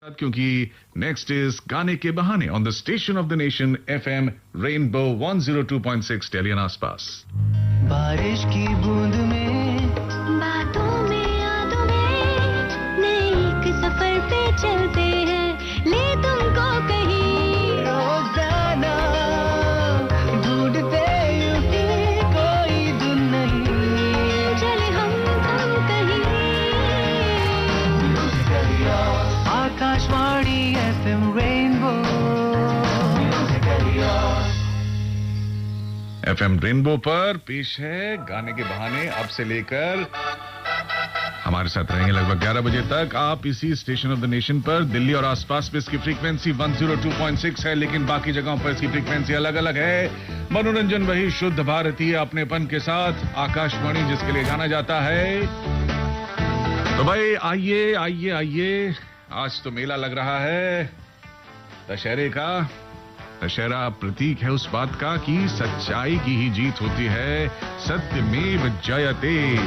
क्योंकि next is गाने के बहाने on the station of the nation FM rainbow 102.6 टेलियन आसपास। बारिश की बूंद में बातों में यादों में नए एक सफर पे चलते हैं, ले तुमको कहीं रोजाना ढूंढते यूं ही कोई धुन नहीं, चले हम कहीं। Akashvani FM rainbow FM rainbow पर पेश है गाने के बहाने। अब से लेकर हमारे साथ रहेंगे लगभग 11 बजे तक आप इसी स्टेशन ऑफ द नेशन पर। दिल्ली और आसपास में इसकी फ्रीक्वेंसी 102.6 है, लेकिन बाकी जगहों पर इसकी फ्रीक्वेंसी अलग अलग है। मनोरंजन वही शुद्ध भारतीय अपनेपन के साथ आकाशवाणी जिसके लिए जाना जाता है। तो भाई आइए आइए आइए, आज तो मेला लग रहा है दशहरे का। दशहरा प्रतीक है उस बात का कि सच्चाई की ही जीत होती है, सत्यमेव जयते।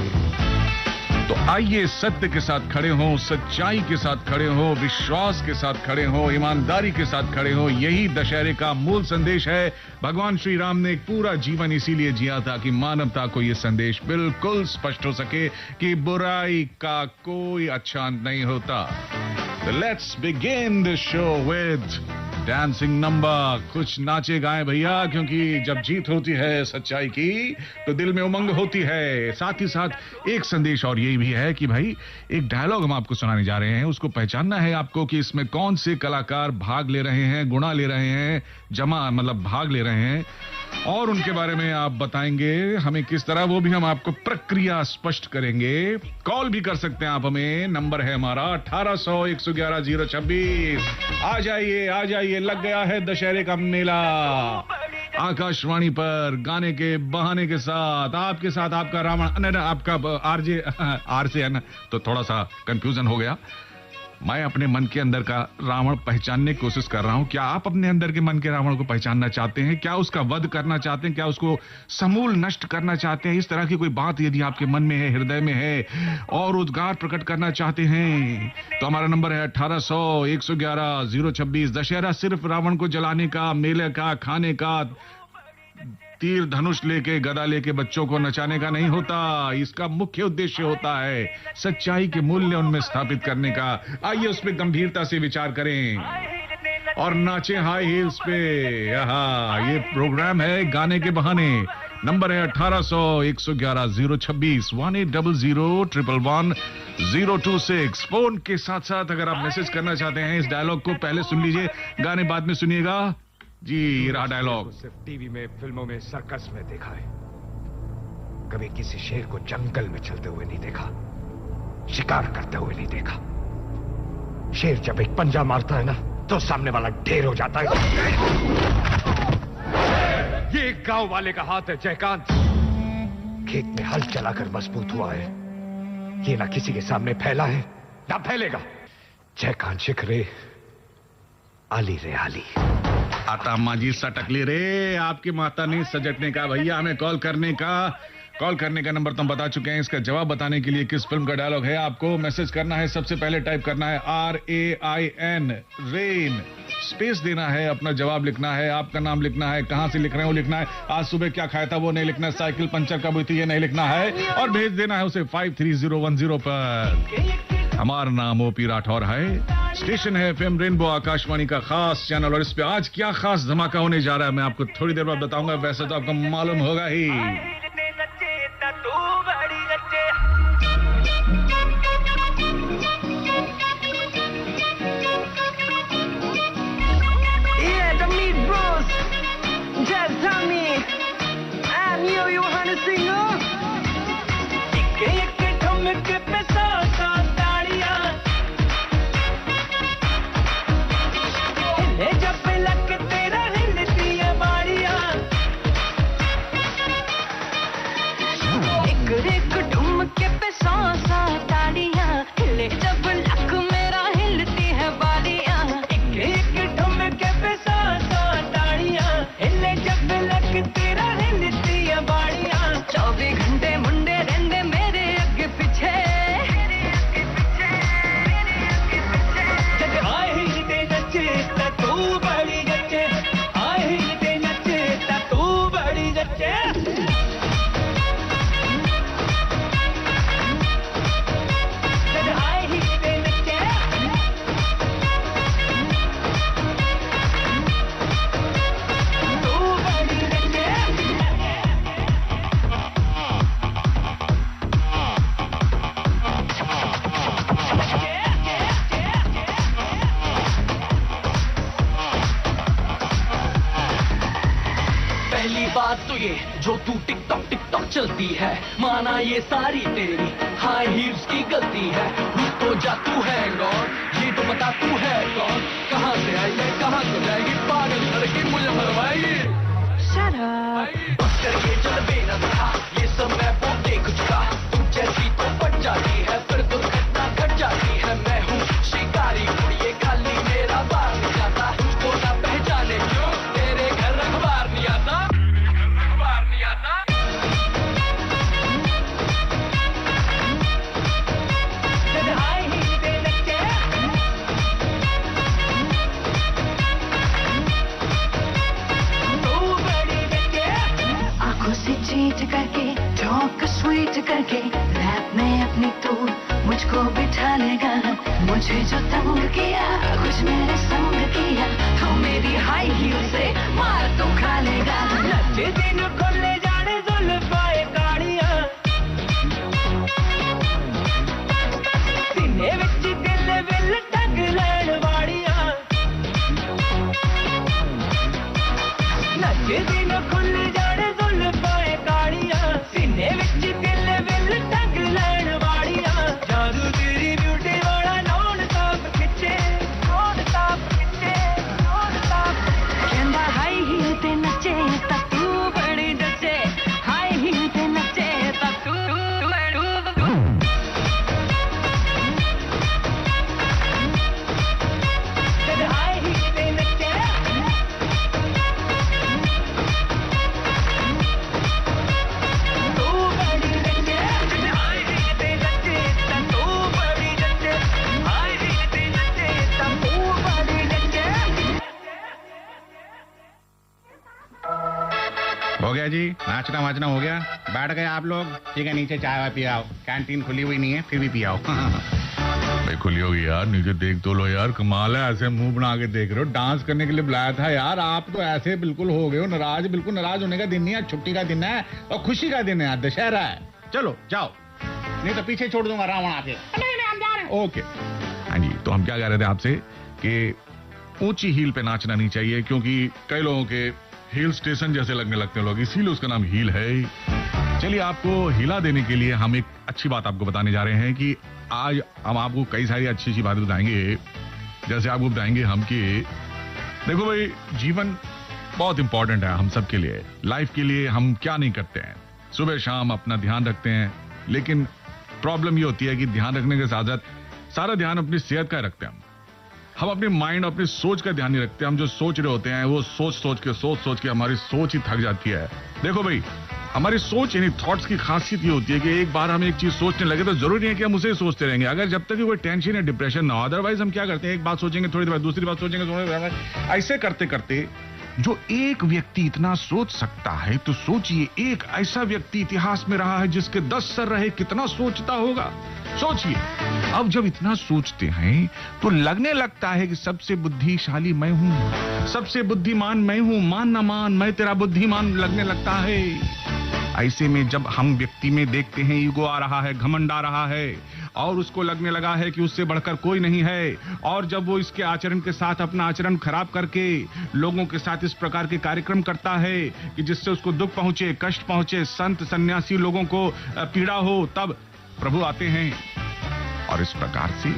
तो आइए सत्य के साथ खड़े हो, सच्चाई के साथ खड़े हो, विश्वास के साथ खड़े हो, ईमानदारी के साथ खड़े हो। यही दशहरे का मूल संदेश है। भगवान श्री राम ने एक पूरा जीवन इसीलिए जिया था कि मानवता को यह संदेश बिल्कुल स्पष्ट हो सके कि बुराई का कोई अच्छा नहीं होता। Let's begin the show with dancing number. कुछ नाचे गाएं भैया, क्योंकि जब जीत होती है सच्चाई की तो दिल में उमंग होती है। साथ ही साथ एक संदेश और यही भी है कि भाई एक डायलॉग हम आपको सुनाने जा रहे हैं, उसको पहचानना है आपको कि इसमें कौन से कलाकार भाग ले रहे हैं, गुणा ले रहे हैं, जमा मतलब भाग ले रहे हैं, और उनके बारे में आप बताएंगे हमें किस तरह, वो भी हम आपको प्रक्रिया स्पष्ट करेंगे। कॉल भी कर सकते हैं आप हमें, नंबर है हमारा 1800-111-026। आ जाइए, लग गया है दशहरे का मेला आकाशवाणी पर गाने के बहाने के साथ। आपके साथ आपका रावण, आपका आरजे है ना, तो थोड़ा सा कंफ्यूजन हो गया। मैं अपने मन के अंदर का रावण पहचानने की कोशिश कर रहा हूं। क्या आप अपने अंदर के मन के रावण को पहचानना चाहते हैं? क्या उसका वध करना चाहते हैं? क्या उसको समूल नष्ट करना चाहते हैं? इस तरह की कोई बात यदि आपके मन में है, हृदय में है, और उद्गार प्रकट करना चाहते हैं, तो हमारा नंबर है 1800-111-026। दशहरा सिर्फ रावण को जलाने का, मेले का, खाने का, तीर धनुष लेके, गदा लेके बच्चों को नचाने का नहीं होता। इसका मुख्य उद्देश्य होता है सच्चाई के मूल्य उनमें स्थापित करने का। आइए उस पर गंभीरता से विचार करें और नाचे हाई हील्स पे। ये प्रोग्राम है गाने के बहाने। नंबर है 1800-111-026, 1800-111-026। फोन के साथ साथ अगर आप मैसेज करना चाहते हैं, इस डायलॉग को पहले सुन लीजिए, गाने बाद में सुनिएगा जी। रहा डायलॉग। सिर्फ टीवी में, फिल्मों में, सर्कस में देखा है, कभी किसी शेर को जंगल में चलते हुए नहीं देखा, शिकार करते हुए नहीं देखा। शेर जब एक पंजा मारता है ना, तो सामने वाला ढेर हो जाता है। ये एक गांव वाले का हाथ है जयकांत। खेत में हल चलाकर मजबूत हुआ है, ये ना किसी के सामने फैला है ना फैलेगा। जयकांत शिखरे आली रे आली। आता माजी सटकली रे, आपकी माता नहीं सजटने का। भैया हमें कॉल करने का नंबर तो हम बता चुके हैं। इसका जवाब बताने के लिए किस फिल्म का डायलॉग है, आपको मैसेज करना है। सबसे पहले टाइप करना है RAIN, रेन, स्पेस देना है, अपना जवाब लिखना है, आपका नाम लिखना है, कहां से लिख रहे हैं वो लिखना है, आज सुबह क्या खाया था वो नहीं लिखना है, साइकिल पंचर कब हुई थी ये नहीं लिखना है, और भेज देना है उसे 53010 पर। हमारा नाम ओपी राठौर है, स्टेशन है एफएम रेनबो, आकाशवाणी का खास चैनल। और इस पे आज क्या खास धमाका होने जा रहा है मैं आपको थोड़ी देर बाद बताऊंगा। वैसे तो आपको मालूम होगा ही। घंटे मुंडे रहंदे मेरे अगे पीछे। ये जो तू टिकटॉक टिकटॉक चलती है, माना ये सारी तेरी हाई हील्स की गलती है। रुक तो जा, तू है कौन, ये तो बता तू है कौन, कहाँ से आई है कहाँ को जाएगी, पागल लड़की मुझे मरवाएगी। Shut up. करके चल बेना था, ये सब मैं वो देख चुका, तुम जैसी तो पट जाती है फिर दुर्घटना घट जाती है। मैं हूँ शिकारी उड़िए, खाली मेरा बार नहीं जाता, तुझको ना पहचाने क्यों तेरे घर अखबार नहीं आता, अखबार नहीं आता। हाय ही दे लगे तू बड़ी लगे, आंखों से चीट करके, टॉक स्वीट करके, रैप में अपनी तू मुझको बिठा लेगा। मुझे जो तंग किया, कुछ मेरे संग किया, तो मेरी हाई हील से मार तो खा लेगा। नचे दिन खोले जाने जुल्फाए काड़ियां, सीने विच दिल विल टंग लैण वाड़ियां। नचे दिन खोले जाने जुल्फाए काड़ियां, सीने विच दिल विल टंग लैण वाड़ियां। जादू तेरी ब्यूटी वाला नॉन स्टॉप खिंचे, नॉन स्टॉप खिंचे, नॉन स्टॉप। कहंदा हाई हील ते नचे ता तू बड़ी नचे, हाई हील ते नचे ता तू हाय ही दे नचे तू बड़ी नचे, हाय ही दे नचे तू बड़ी नचे, हाय ही दे नचे तू बड़ी नचे। हो गया जी, नाचना वाचना हो गया, बैठ गए आप लोग, ठीक है, नीचे चाय वाय पियाओ, कैंटीन खुली हुई नहीं है फिर भी पियाओ। भाई खुली होगी यार, नीचे देख तो लो यार, कमाल है, ऐसे मुंह बना के देख रहे हो, डांस करने के लिए बुलाया था यार, आप तो ऐसे बिल्कुल हो गए हो नाराज। बिल्कुल नाराज होने का दिन नहीं है, छुट्टी का दिन है और खुशी का दिन है, दशहरा है। चलो जाओ, नहीं तो पीछे छोड़ दूंगा रावण आके। ओके। हाँ जी, तो हम क्या कह रहे थे आपसे कि ऊंची हील पे नाचना नहीं चाहिए, क्योंकि कई लोगों के हिल स्टेशन जैसे लगने लगते हैं लोग, इसीलिए उसका नाम हील है। चलिए, आपको हिला देने के लिए हम एक अच्छी बात आपको बताने जा रहे हैं कि आज हम आपको कई सारी अच्छी अच्छी बातें बताएंगे। जैसे आपको बताएंगे हम कि देखो भाई, जीवन बहुत इंपॉर्टेंट है हम सब के लिए, लाइफ के लिए हम क्या नहीं करते हैं, सुबह शाम अपना ध्यान रखते हैं, लेकिन प्रॉब्लम ये होती है कि ध्यान रखने के साथ साथ सारा ध्यान अपनी सेहत का रखते हैं हम अपने माइंड, अपनी सोच का ध्यान नहीं रखते। हम जो सोच रहे होते हैं वो सोच सोच के हमारी सोच ही थक जाती है। देखो भाई, हमारी सोच यानी थॉट्स की खासियत ये होती है कि एक बार हम एक चीज सोचने लगे तो जरूरी है कि हम उसे सोचते रहेंगे, अगर जब तक कि कोई टेंशन या डिप्रेशन ना हो। अदरवाइज हम क्या करते हैं, एक बात सोचेंगे, थोड़ी देर बाद दूसरी बात सोचेंगे, थोड़ी देर बाद, ऐसे करते करते जो एक व्यक्ति इतना सोच सकता है, तो सोचिए एक ऐसा व्यक्ति इतिहास में रहा है जिसके 10 सर रहे, कितना सोचता होगा, सोचिए। अब जब इतना सोचते हैं तो लगने लगता है कि सबसे बुद्धिशाली मैं हूं, सबसे बुद्धिमान मैं हूं, मान ना मान मैं तेरा बुद्धिमान लगने लगता है। ऐसे में जब हम व्यक्ति में देखते हैं ईगो आ रहा है, घमंड आ रहा है, और उसको लगने लगा है कि उससे बढ़कर कोई नहीं है, और जब वो इसके आचरण के साथ अपना आचरण खराब करके लोगों के साथ इस प्रकार के कार्यक्रम करता है कि जिससे उसको दुख पहुंचे, कष्ट पहुंचे, संत सन्यासी लोगों को पीड़ा हो, तब प्रभु आते हैं। और इस प्रकार से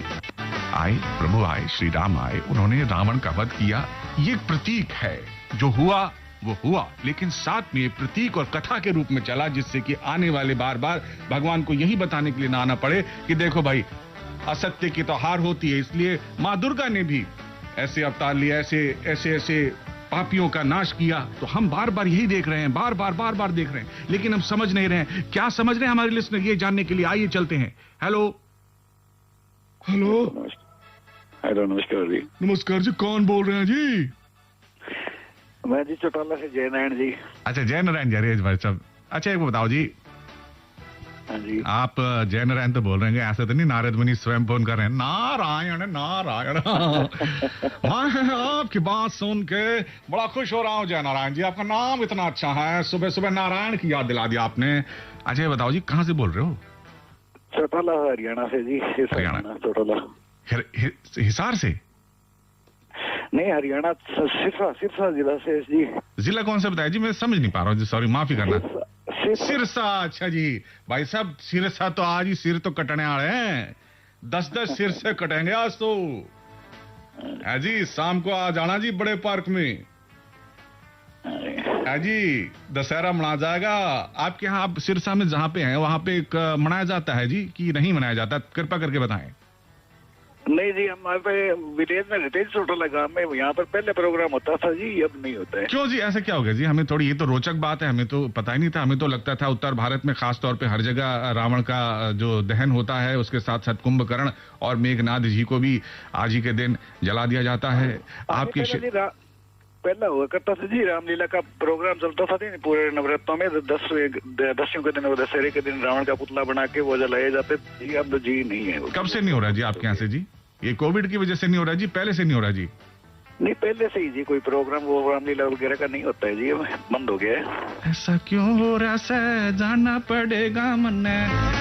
आए प्रभु, आए श्री राम आए, उन्होंने रावण का वध किया। ये एक प्रतीक है, जो हुआ वो हुआ, लेकिन साथ में ये प्रतीक और कथा के रूप में चला, जिससे कि आने वाले बार बार भगवान को यही बताने के लिए ना आना पड़े कि देखो भाई, असत्य की तो हार होती है। इसलिए माँ दुर्गा ने भी ऐसे अवतार लिए, ऐसे पापियों का नाश किया। तो हम बार बार यही देख रहे हैं, बार बार देख रहे हैं, लेकिन हम समझ नहीं रहे हैं। क्या समझ रहे हैं हमारे लिस्टनर, ये जानने के लिए आइए चलते हैं। हेलो हेलो हेलो, नमस्कार जी। नमस्कार जी, कौन बोल रहे हैं जी? मैं जी चौटाला से जय नारायण जी। अच्छा, जय नारायण जी, अरे भाई साहब। अच्छा, एक बताओ जी, हाँ जी, आप जय नारायण तो बोल रहे हैं, ऐसे तो नहीं नारद मुनि स्वयं फोन कर रहे हैं नारायण नारायण? मैं आपकी बात सुन के बड़ा खुश हो रहा हूँ जय नारायण जी, आपका नाम इतना अच्छा है, सुबह सुबह नारायण की याद दिला दी आपने। अच्छा, ये बताओ जी, कहाँ से बोल रहे हो? चौटाला हरियाणा से जी। हरियाणा, चौटाला हिसार से? नहीं, हरियाणा सिरसा, सिरसा जिला से जी। जिला कौन सा बताया जी? मैं समझ नहीं पा रहा हूँ जी, सॉरी, माफी करना। सिरसा। सिरसा, अच्छा जी। भाई साहब सिरसा तो आज ही सिर तो कटने आ रहे हैं, 10-10 सिर से कटेंगे आज तो है जी। शाम को आ जाना जी बड़े पार्क में है जी, दशहरा मना जाएगा आपके यहाँ। आप सिरसा में जहाँ पे हैं वहां पे मनाया जाता है जी कि नहीं मनाया जाता? कृपा करके बताएं। नहीं जी, हमारे पे विलेज में रहते चोटला गांव में, यहाँ पर पहले प्रोग्राम होता था जी, अब नहीं होता है। क्यों जी, ऐसा क्या हो गया जी? हमें थोड़ी, ये तो रोचक बात है, हमें तो पता ही नहीं था। हमें तो लगता था उत्तर भारत में खास तौर पे हर जगह रावण का जो दहन होता है, उसके साथ साथ कुंभकर्ण और मेघनाथ जी को भी आज ही के दिन जला दिया जाता है। आपके पहला हुआ करता था जी, रामलीला का प्रोग्राम चलता था जी पूरे नवरात्रों में। 10 के दिन, दशहरे के दिन रावण का पुतला बना के वो जलाए जाते जी। अब जी नहीं है। कब से नहीं हो रहा जी आपके यहाँ से जी? ये कोविड की वजह से नहीं हो रहा जी, पहले से नहीं हो रहा जी? नहीं, पहले से ही जी कोई प्रोग्राम वो रामलीला वगैरह का नहीं होता है जी, बंद हो गया है। ऐसा क्यों हो रहा है, जाना पड़ेगा मन।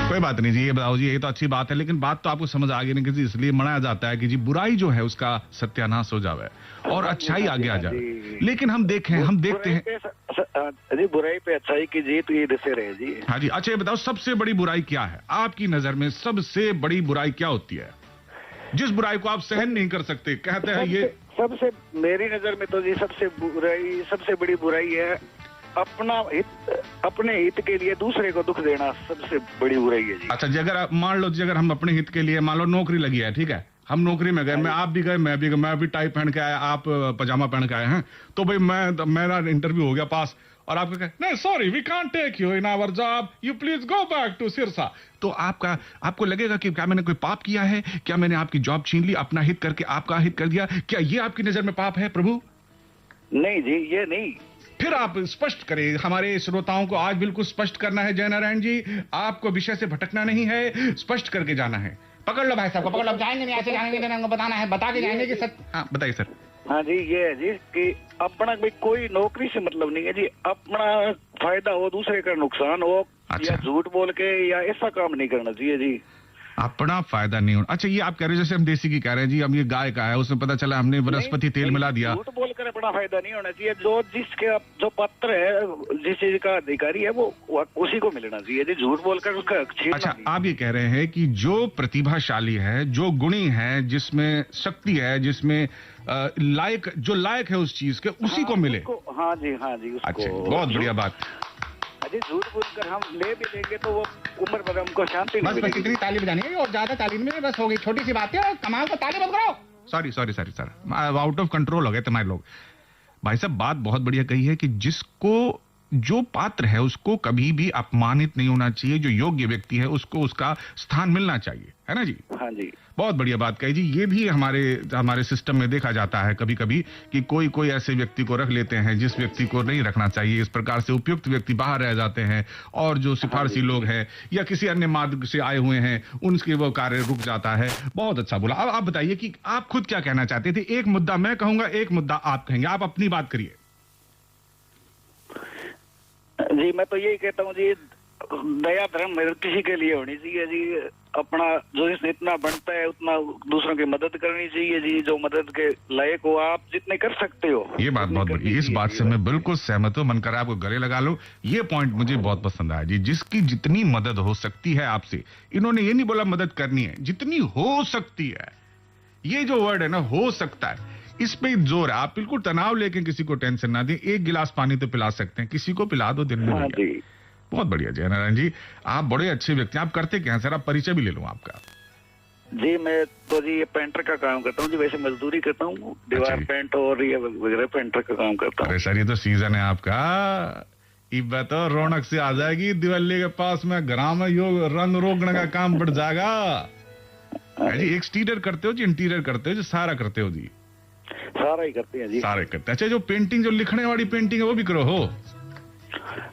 कोई बात नहीं जी, ये बताओ जी, ये तो अच्छी बात है, लेकिन बात तो आपको समझ आ गई नहीं कि जी इसलिए मनाया जाता है कि जी बुराई जो है उसका सत्यानाश हो जावे और अच्छाई आगे आ जाए। लेकिन हम देखते हैं जी, बुराई पे अच्छाई की जीत, ये दशहरा है जी। हाँ जी। अच्छा ये बताओ, सबसे बड़ी बुराई क्या है आपकी नजर में? सबसे बड़ी बुराई क्या होती है जिस बुराई को आप सहन नहीं कर सकते? कहते हैं ये सबसे, मेरी नजर में तो जी सबसे बड़ी बुराई है अपना हित, अपने हित के लिए दूसरे को दुख देना, सबसे बड़ी बुराई है जी। अच्छा जी, अगर मान लो जी, अगर हम अपने हित के लिए, मान लो नौकरी लगी है, ठीक है, हम नौकरी में गए, मैं आप भी गए, मैं भी टाई पहन के आया, आप पजामा पहन के आए हैं, तो भाई मेरा इंटरव्यू हो गया पास, और आपको कहे नहीं sorry we can't take you in our job, you please go back to Sirsa, तो आपको लगेगा कि क्या मैंने कोई पाप किया है? क्या मैंने आपकी जॉब छीन ली, अपना हित करके आपका हित कर दिया? क्या ये आपकी नजर में पाप है प्रभु? नहीं जी, ये नहीं। फिर आप स्पष्ट करें, हमारे श्रोताओं को आज बिल्कुल स्पष्ट करना है जयनारायण जी, आपको विषय से भटकना नहीं है, स्पष्ट करके जाना है। पकड़ लो भाई साहब को, पकड़ लो, जाएंगे नहीं, ऐसे जाएंगे नहीं, बताना है, बता के जाएंगे कि सच। हाँ बताइए सर। हाँ जी, ये है जी कि अपना भी कोई नौकरी से मतलब नहीं है जी, अपना फायदा हो, दूसरे का नुकसान हो। अच्छा। या झूठ बोल के या ऐसा काम नहीं करना चाहिए जी। अपना फायदा नहीं होना। अच्छा ये आप कह रहे हैं, जैसे हम देसी की कह रहे हैं जी, हम ये गाय का है, उसमें पता चला हमने वनस्पति तेल मिला दिया। झूठ बोलकर अपना फायदा नहीं होना चाहिए। जो पत्र है, जिस चीज का अधिकारी है वो उसी को मिलना चाहिए जी, झूठ बोलकर उसका। अच्छा आप ये कह रहे हैं कि जो प्रतिभाशाली है, जो गुणी है, जिसमें शक्ति है, जिसमें लायक है उस चीज के, उसी को मिले। हाँ जी, हाँ जी। अच्छा, बहुत बढ़िया बात। अरे झूठ बोलकर हम ले भी लेंगे तो वो उम्र भर हमको शांति नहीं मिलेगी। बस कितनी ताली बजानी है और ज्यादा ताली में बस होगी, छोटी सी बात है और कमाल को ताली बंद करो। Sorry sir, out of control हो गए तुम्हारे लोग। भाई साहब बात बहुत बढ़िया कही है कि जिसको, जो पात्र है उसको कभी भी अपमानित नहीं होना चाहिए, जो योग्य व्यक्ति है उसको उसका स्थान मिलना चाहिए, है ना जी? हाँ जी, बहुत बढ़िया बात कही जी। ये भी हमारे सिस्टम में देखा जाता है कभी कभी कि कोई ऐसे व्यक्ति को रख लेते हैं जिस व्यक्ति को नहीं रखना चाहिए। इस प्रकार से उपयुक्त व्यक्ति बाहर रह जाते हैं और जो सिफारसी लोग हैं या किसी अन्य मार्ग से आए हुए हैं उनके वो कार्य रुक जाता है। बहुत अच्छा बोला। अब आप बताइए कि आप खुद क्या कहना चाहते थे? एक मुद्दा मैं कहूंगा, एक मुद्दा आप कहेंगे, आप अपनी बात करिए। जी मैं तो यही कहता हूँ जी, दया धर्म किसी के लिए होनी चाहिए जी। अपना जो जितना बनता है उतना दूसरों की मदद करनी चाहिए जी। जो मदद के लायक हो आप जितने कर सकते हो। ये बात बहुत बड़ी, इस बात से मैं बिल्कुल सहमत हूँ। मन कर आपको गले लगा लो। ये पॉइंट मुझे बहुत पसंद आया जी। जिसकी जितनी मदद हो सकती है आपसे, इन्होंने ये नहीं बोला मदद करनी है, जितनी हो सकती है। ये जो वर्ड है ना, हो सकता है, इस पे जोर है। आप बिल्कुल तनाव लेके किसी को टेंशन ना दें। एक गिलास पानी तो पिला सकते हैं, किसी को पिला दो दिन में। हाँ जी, बहुत बढ़िया जयनारायण जी, आप बड़े अच्छे व्यक्ति हैं। आप करते क्या हैं सर? आप परिचय भी ले लूं आपका। जी मैं तो जी ये पेंटर का काम करता हूँ जी। वैसे मजदूरी करता हूँ, दीवार पेंट और ये वगैरह पेंटर का काम करता हूँ। अरे सर ये तो सीजन है आपका, इब तो रौनक से आ जाएगी। दिवाली के पास में ग्राम में यो रंग रोगने का काम बढ़ जाएगा जी। एक्सटीरियर करते हो जी, इंटीरियर करते हो जी, सारा करते हो जी? सारा ही करते हैं जी, सारे करते हैं। अच्छा जो पेंटिंग, जो लिखने वाली पेंटिंग है वो भी करो हो?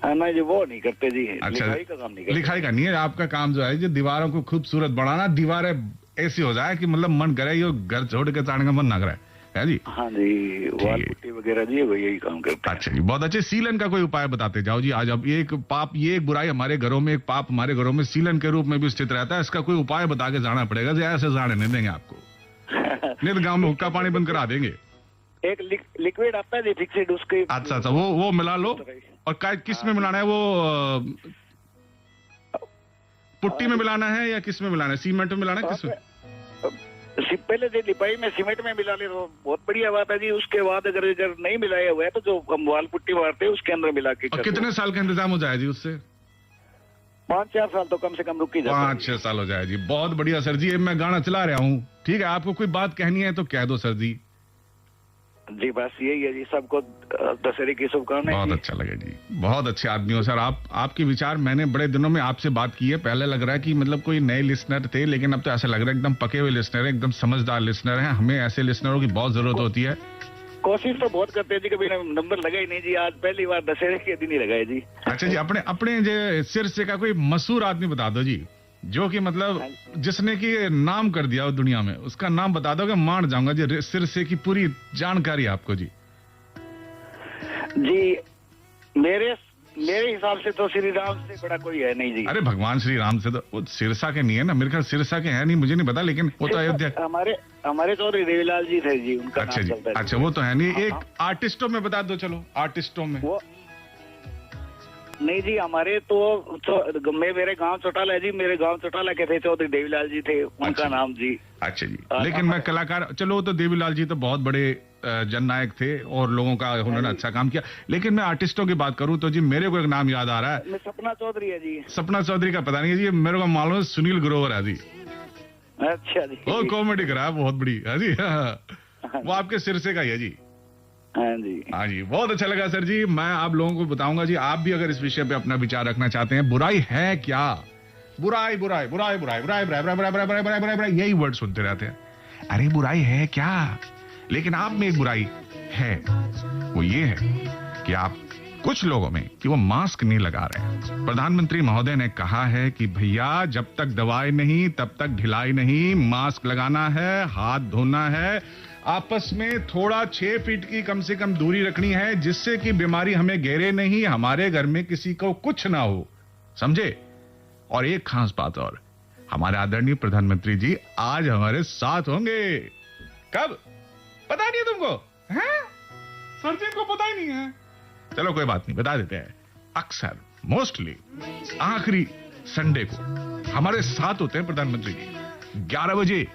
नहीं जी वो नहीं करते जी। अच्छा, लिखाई का काम नहीं करते। लिखाई का नहीं है आपका काम। जो है जो दीवारों को खूबसूरत बढ़ाना, दीवारें ऐसी हो जाए कि मतलब मन करे यो घर छोड़ के जाने का मन ना करे, है जी? हाँ जी, वाल पुट्टी वगैरह जी वो यही काम करते हैं। अच्छा जी, बहुत अच्छे। सीलन का कोई उपाय बताते जाओ जी। आज अब एक पाप, ये एक बुराई हमारे घरों में, एक पाप हमारे घरों में सीलन के रूप में भी स्थित रहता है। इसका कोई उपाय बता के जाना पड़ेगा जी। ऐसे जाने नहीं देंगे आपको। नहीं तो गाँव में हुक्का पानी बंद करा देंगे। एक लिक्विड आता है जी फिक्सिड, उसके अच्छा अच्छा, वो मिला लो। और किस में मिलाना है वो? पुट्टी में मिलाना है या किस में मिलाना है? सीमेंट में मिलाना है, किस में? पहले जी लिपाई में सीमेंट में मिला ले तो बहुत बढ़िया बात है जी। उसके बाद अगर नहीं मिलाया हुआ है तो जो हम वाल पुट्टी मारते हैं उसके अंदर मिला के। और कितने साल का इंतजाम हो जाए जी उससे? 5-4 साल तो कम से कम रुक ही जाता है। 5-6 साल हो जाए जी। बहुत बढ़िया सर जी। मैं गाना चला रहा हूँ, ठीक है? आपको कोई बात कहनी है तो कह दो सर जी। जी बस यही है जी, सबको दशहरे की शुभकामनाएं। बहुत अच्छा लगा जी, बहुत अच्छे आदमी हो सर आप। आपके विचार, मैंने बड़े दिनों में आपसे बात की है। पहले लग रहा है कि मतलब कोई नए लिसनर थे, लेकिन अब तो ऐसा लग रहा है एकदम पके हुए लिसनर है, एकदम समझदार लिसनर है। हमें ऐसे लिसनरों की बहुत जरूरत होती है। कोशिश तो बहुत करते हैं जी, कभी नंबर लगा ही नहीं जी। आज पहली बार दशहरे के दिन ही लगाए जी। अच्छा जी, अपने जो सिरसे का कोई मशहूर आदमी बता दो जी, जो कि मतलब जिसने की नाम कर दिया हो दुनिया में, उसका नाम बता दो कि मान जाऊंगा जी। सिरसे की पूरी जानकारी आपको जी। जी मेरे हिसाब से तो श्री राम से बड़ा कोई है नहीं जी। अरे भगवान श्री राम से तो वो सिरसा के नहीं है ना, मेरे ख्याल सिरसा के है नहीं, मुझे नहीं पता, लेकिन वो तो अयोध्या। हमारे चौधरी देवीलाल जी थे जी, उनका अच्छा नाम जी, चलता है। अच्छा वो तो है नहीं। एक आर्टिस्टों में बता दो, चलो आर्टिस्टों में। वो नहीं जी, हमारे तो मेरे गांव चौटाला है जी, मेरे गांव चौटाला के थे चौधरी देवीलाल जी थे, उनका अच्छा नाम जी। अच्छा जी, लेकिन मैं कलाकार, चलो तो देवीलाल जी तो बहुत बड़े जननायक थे और लोगों का उन्होंने अच्छा काम किया, लेकिन मैं आर्टिस्टों की बात करूं तो जी मेरे को एक नाम याद आ रहा है। सपना चौधरी है जी। सपना चौधरी का पता नहीं है जी, मेरे को मालूम है सुनील ग्रोवर है जी। अच्छा जी, वो कॉमेडी करा है बहुत बड़ी है जी। वो आपके सिरसे का ही है जी। हाँ जी, हाँ जी, बहुत अच्छा लगा सर जी। मैं आप लोगों को बताऊंगा जी, आप भी अगर इस विषय पे अपना विचार रखना चाहते हैं, बुराई है क्या, बुराई बुराई बुराई बुराई बुराई बुराई बुराई बुराई बुराई बुराई बुराई बुराई यही वर्ड सुनते रहते हैं। अरे बुराई है क्या, लेकिन आप में एक बुराई है, वो ये है कि आप कुछ लोगों में कि वो मास्क नहीं लगा रहे हैं। प्रधानमंत्री महोदय ने कहा है कि भैया जब तक दवाई नहीं तब तक ढिलाई नहीं, मास्क लगाना है, हाथ धोना है, आपस में थोड़ा 6 फीट की कम से कम दूरी रखनी है, जिससे कि बीमारी हमें घेरे नहीं, हमारे घर में किसी को कुछ ना हो, समझे? और एक खास बात और, हमारे आदरणीय प्रधानमंत्री जी आज हमारे साथ होंगे। कब? पता नहीं है तुमको? हैं? सर जी को पता ही नहीं है? चलो कोई बात नहीं, बता देते हैं। अक्सर मोस्टली आखिरी संडे को हमारे साथ होते हैं प्रधानमंत्री जी 11 बजे।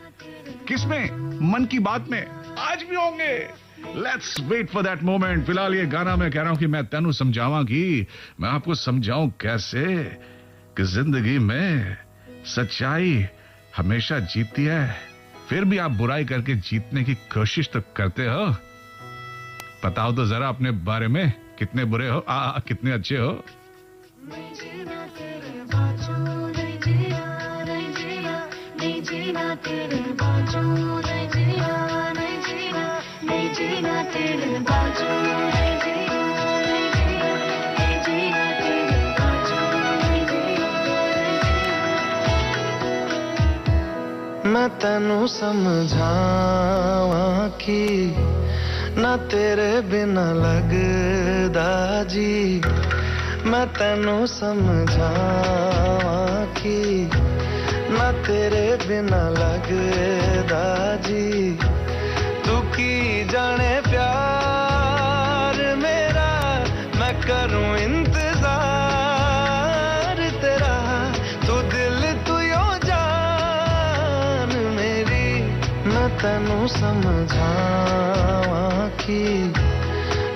किसमें? मन की बात में। आज भी होंगे। Let's wait for that moment. फिलहाल ये गाना मैं कह रहा हूं कि मैं तेनू समझावा की, मैं आपको समझाऊं कैसे कि जिंदगी में सच्चाई हमेशा जीतती है, फिर भी आप बुराई करके जीतने की कोशिश तो करते हो। बताओ तो जरा अपने बारे में, कितने बुरे हो, कितने अच्छे हो। मैं तेनू समझावा कि ना तेरे बिना लगदा जी, मैं तेनू समझावा कि ना तेरे बिना लगदा जी, तू की जाने प्यार मेरा, मैं करूं इंतजार तेरा, तू दिल तू यो जान मेरी, मैं तेनू समझावा कि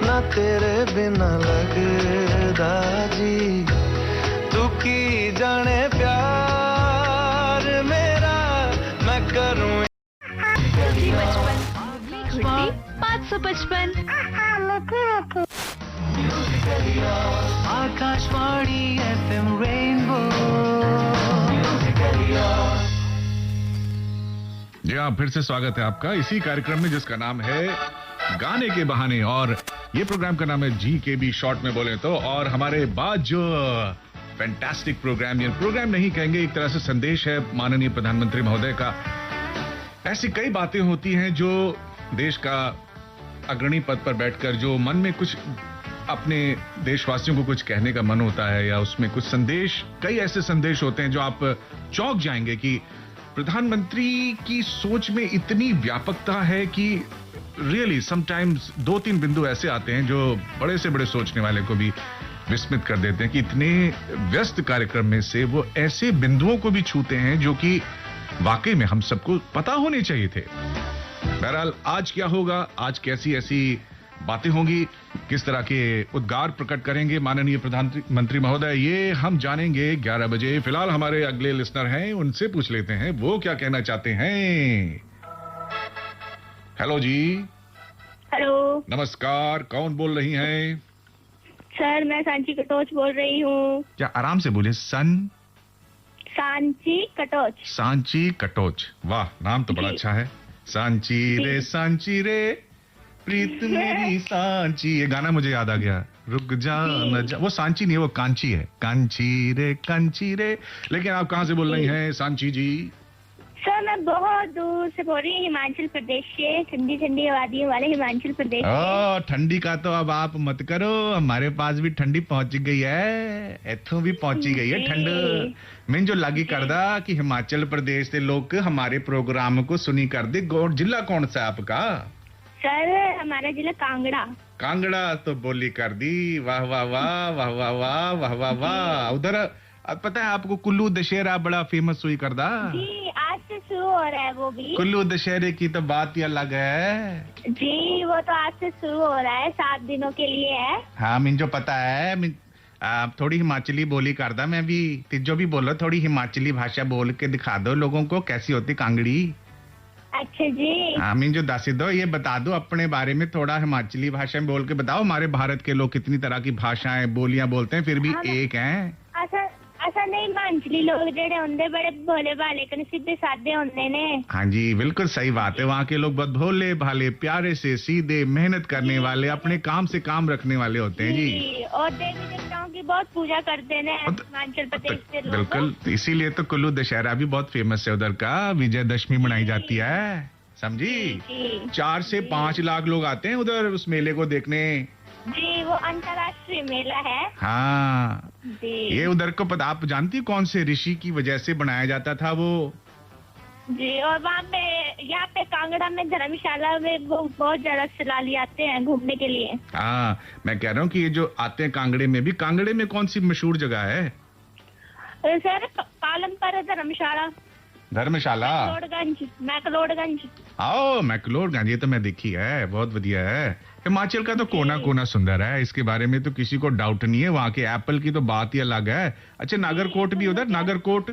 ना तेरे बिना लगदा जी, तू की जाने प्यार मेरा, मैं करूं 555 आकाशवाणी FM रेनबो। जी हाँ, फिर से स्वागत है आपका इसी कार्यक्रम में जिसका नाम है गाने के बहाने, और ये प्रोग्राम का नाम है GKB शॉर्ट में बोले तो। और हमारे बाद जो फैंटास्टिक प्रोग्राम, ये प्रोग्राम नहीं कहेंगे, एक तरह से संदेश है माननीय प्रधानमंत्री महोदय का। ऐसी कई बातें होती हैं जो देश का अग्रणी पद पर बैठकर जो मन में कुछ अपने देशवासियों को कुछ कहने का मन होता है, या उसमें कुछ संदेश, कई ऐसे संदेश होते हैं जो आप चौंक जाएंगे कि प्रधानमंत्री की सोच में इतनी व्यापकता है कि रियली समटाइम्स 2-3 बिंदु ऐसे आते हैं जो बड़े से बड़े सोचने वाले को भी विस्मित कर देते हैं कि इतने व्यस्त कार्यक्रम में से वो ऐसे बिंदुओं को भी छूते हैं जो कि वाकई में हम सबको पता होने चाहिए थे। बहरहाल आज क्या होगा, आज कैसी ऐसी बातें होंगी, किस तरह के उद्गार प्रकट करेंगे माननीय प्रधानमंत्री महोदय, ये हम जानेंगे 11 बजे। फिलहाल हमारे अगले लिसनर हैं, उनसे पूछ लेते हैं वो क्या कहना चाहते हैं। हेलो जी। हेलो। नमस्कार, कौन बोल रही हैं? सर मैं सांची कटोच बोल रही हूँ। क्या आराम से बोले? सांची कटोच। सांची कटोच, वाह नाम तो बड़ा अच्छा है। सांची रे प्रीत मेरी सांची, ये गाना मुझे याद आ गया। रुक जा न जा, वो सांची नहीं है, वो कांची है। कांची रे। लेकिन आप कहाँ से बोल रही हैं सांची जी? सर मैं बहुत दूर से बोल रही हूँ, हिमाचल प्रदेश से, ठंडी ठंडी वादियों वाले हिमाचल प्रदेश से। ठंडी का तो अब आप मत करो, हमारे पास भी ठंडी पहुंच गई है, इथों भी पहुंची गई है ठंड। मैं जो लगी करदा कि हिमाचल प्रदेश के लोग हमारे प्रोग्राम को सुनी कर दे। जिला कौन सा आपका? सर हमारा जिला कांगड़ा तो बोली कर दी। वाह वाह वाह वाह वाह वाह वाह वाह वाह। उधर पता है आपको कुल्लू दशहरा बड़ा फेमस हुई करदा जी, आज से शुरू हो रहा है वो भी। कुल्लू दशहरे की तो बात ही अलग है जी, वो तो आज से शुरू हो रहा है, 7 दिनों के लिए है। हाँ मुझे पता है। थोड़ी हिमाचली बोली करदा, मैं भी तिजो भी बोलो, थोड़ी हिमाचली भाषा बोल के दिखा दो लोगों को कैसी होती कांगड़ी। अच्छा जी। हाँ जो दस दो, ये बता दो अपने बारे में थोड़ा हिमाचली भाषा में बोल के बताओ। हमारे भारत के लोग कितनी तरह की भाषाएं बोलियां बोलते हैं, फिर भी एक हैं। ऐसा नहीं, हिमाचली लोग जेड़े होंगे बड़े भोले भाले कने सीधे साधे होंगे ने। हाँ जी बिल्कुल सही बात है। वहाँ के लोग बहुत भोले भाले, प्यारे से सीधे, मेहनत करने वाले, अपने काम से काम रखने वाले होते हैं जी। और देवी देवताओं की बहुत पूजा करते हैं हिमाचल प्रदेश के लोग। बिल्कुल, इसीलिए तो कुल्लू दशहरा भी बहुत फेमस है उधर का। विजयदशमी मनाई जाती है, समझी। 4 से 5 लाख लोग आते हैं उधर उस मेले को देखने जी। वो अंतर्राष्ट्रीय मेला है। हाँ जी। ये उधर को पता, आप जानती कौन से ऋषि की वजह से बनाया जाता था वो? जी। और वहाँ पे, यहाँ पे कांगड़ा में धर्मशाला में वो बहुत ज्यादा सैलानी आते हैं घूमने के लिए। हाँ मैं कह रहा हूँ कि ये जो आते हैं कांगड़े में भी, कांगड़े में कौन सी मशहूर जगह है? सर पालमपुर धर्मशाला, मैक्लोडगंज। आओ मैक्लोडगंज, ये तो मैं देखी है, बहुत बढ़िया है। हिमाचल का तो कोना कोना सुंदर है, इसके बारे में तो किसी को डाउट नहीं है। वहाँ के एप्पल की तो बात ही अलग है। अच्छा नागरकोट भी उधर, नागरकोट?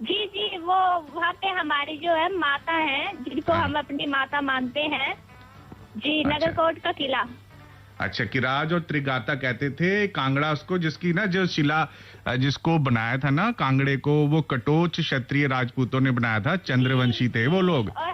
जी जी, वो वहाँ पे हमारी जो है माता है, जिनको हम अपनी माता मानते हैं जी। अच्छा। नगरकोट का किला। अच्छा, किराज और त्रिगाता कहते थे कांगड़ा उसको, जिसकी ना जो शिला जिसको बनाया था ना कांगड़े को, वो कटोच क्षत्रिय राजपूतों ने बनाया था, चंद्रवंशी थे वो लोग। और